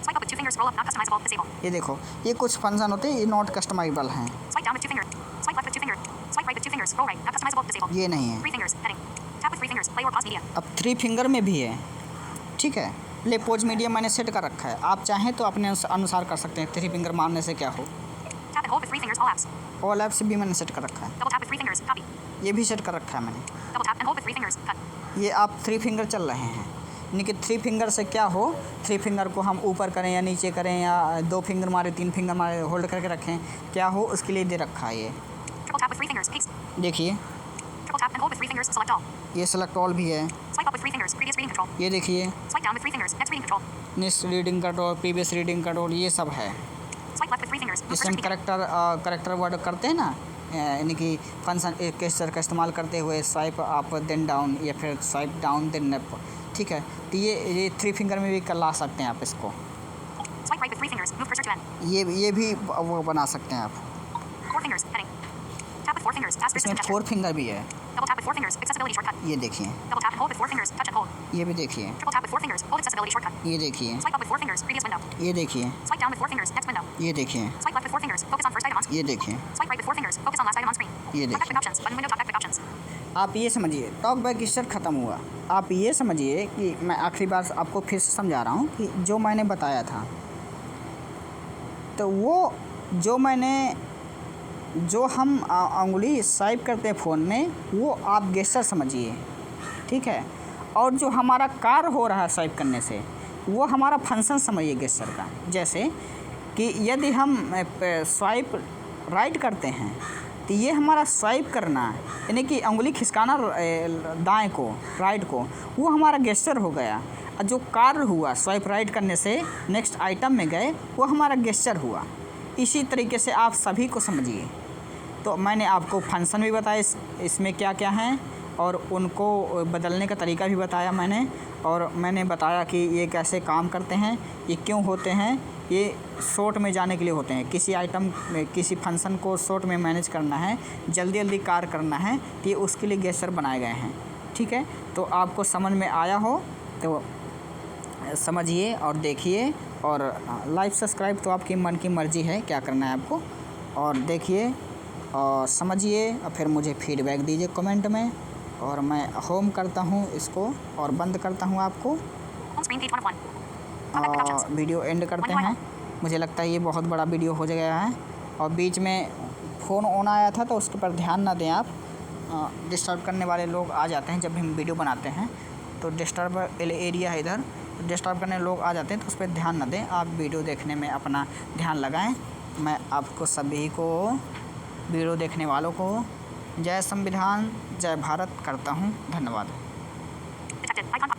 Swipe up with 2 fingers. Scroll up. Not customizable. Disable. ये देखो ये कुछ फंक्शन होते हैं, ये नॉट कस्टमाइजेबल हैं, Swipe down with 2 fingers. Swipe left with 2 fingers. Swipe right with 2 fingers. Scroll right. Not customizable. Disable. ये नहीं है। 3 fingers. Heading. Tap with 3 fingers. Play or pause media. अब 3 फिंगर में भी है, ठीक है। प्ले पॉज मीडियम मैंने सेट कर रखा है, आप चाहें तो अपने अनुसार कर सकते हैं। 3 फिंगर मारने से क्या हो। Tap and hold with 3 fingers. All apps. All apps भी मैंने सेट कर रखा है, Double tap with 3 fingers. Copy. ये भी सेट कर रखा है मैंने। Double tap and hold with 3 fingers. Cut. ये आप 3 फिंगर चल रहे हैं, यानी कि 3 फिंगर से क्या हो, 3 फिंगर को हम ऊपर करें या नीचे करें या 2 फिंगर मारे 3 फिंगर मारे होल्ड करके रखें, क्या हो उसके लिए दे रखा है ये। Triple tap with 3 fingers. Paste. देखिए Triple tap and hold with 3 fingers. Select all. ये सेलेक्ट ऑल भी है। Swipe up with 3 fingers. Previous reading control. ये देखिए Swipe down with 3 fingers. Next reading control. Next reading control, previous reading control, ये सब है। Swipe left with 3 fingers. Move जिससे हम search media. करेक्टर वर्ड करते हैं ना, यानी कि फंक्शन गेस्चर का इस्तेमाल करते हुए स्वाइप अप देन डाउन या फिर स्वाइप डाउन देन अप, ठीक है। तो ये 3 फिंगर में भी कर ला सकते हैं आप इसको। Swipe right with 3 fingers. Move cursor to end. ये भी वो बना सकते हैं आप। 4 fingers. Heading. Tap with 4 fingers. Task इसमें resistant 4 gesture. फिंगर भी है, Double tap with 4 fingers. Accessibility shortcut. ये देखिए। Double tap and hold with 4 fingers. Touch and hold. ये भी देखिए, Triple tap with 4 fingers. Hold accessibility shortcut. ये देखिए, Swipe up with 4 fingers. Previous window. ये देखिए, Swipe down with 4 fingers. Next window. ये देखिए, Swipe left with 4 fingers. Focus on first item on screen. ये देखिए। Swipe right with 4 fingers. Focus on last item on screen. ये Talk back देखिए। quick options. Button window. Talk back quick options. आप ये समझिए टॉक बैक गेस्चर ख़त्म हुआ। आप ये समझिए कि मैं आखिरी बार आपको फिर से समझा रहा हूँ कि जो मैंने बताया था, तो वो जो हम उंगली स्वाइप करते हैं फ़ोन में वो आप गेस्चर समझिए, ठीक है। और जो हमारा कार्य हो रहा है स्वाइप करने से वो हमारा फंक्शन समझिए गेस्चर का। जैसे कि यदि हम स्वाइप राइट करते हैं तो ये हमारा स्वाइप करना यानी कि उंगली खिसकाना दाएं को राइट को, वो हमारा गेस्चर हो गया। और जो कार्य हुआ स्वाइप राइट करने से नेक्स्ट आइटम में गए, वो हमारा गेस्चर हुआ। इसी तरीके से आप सभी को समझिए। तो मैंने आपको फंक्शन भी बताया इसमें क्या क्या हैं, और उनको बदलने का तरीका भी बताया मैंने, और मैंने बताया कि ये कैसे काम करते हैं, ये क्यों होते हैं। ये शॉर्ट में जाने के लिए होते हैं। किसी आइटम में किसी फंक्शन को शॉर्ट में मैनेज करना है, जल्दी जल्दी कार्य करना है, तो ये उसके लिए गेस्चर बनाए गए हैं। ठीक है, तो आपको समझ में आया हो तो समझिए और देखिए, और लाइक सब्सक्राइब तो आपकी मन की मर्ज़ी है क्या करना है आपको। और देखिए और समझिए, और फिर मुझे फीडबैक दीजिए कमेंट में, और मैं होम करता हूँ इसको और बंद करता हूँ आपको, Home screen page 1 of 1. Contact with options. Video and करते हैं। मुझे लगता है ये बहुत बड़ा वीडियो हो गया है, और बीच में फ़ोन ऑन आया था तो उसके पर ध्यान ना दें आप। डिस्टर्ब करने वाले लोग आ जाते हैं जब भी हम वीडियो बनाते हैं, तो डिस्टर्ब एरिया है इधर, डिस्टर्ब करने लोग आ जाते हैं, तो उस पर ध्यान ना दें। आप वीडियो देखने में अपना ध्यान लगाएं। मैं आपको सभी को, वीडियो देखने वालों को, जय संविधान जय भारत करता हूँ। धन्यवाद। Detected. Icon.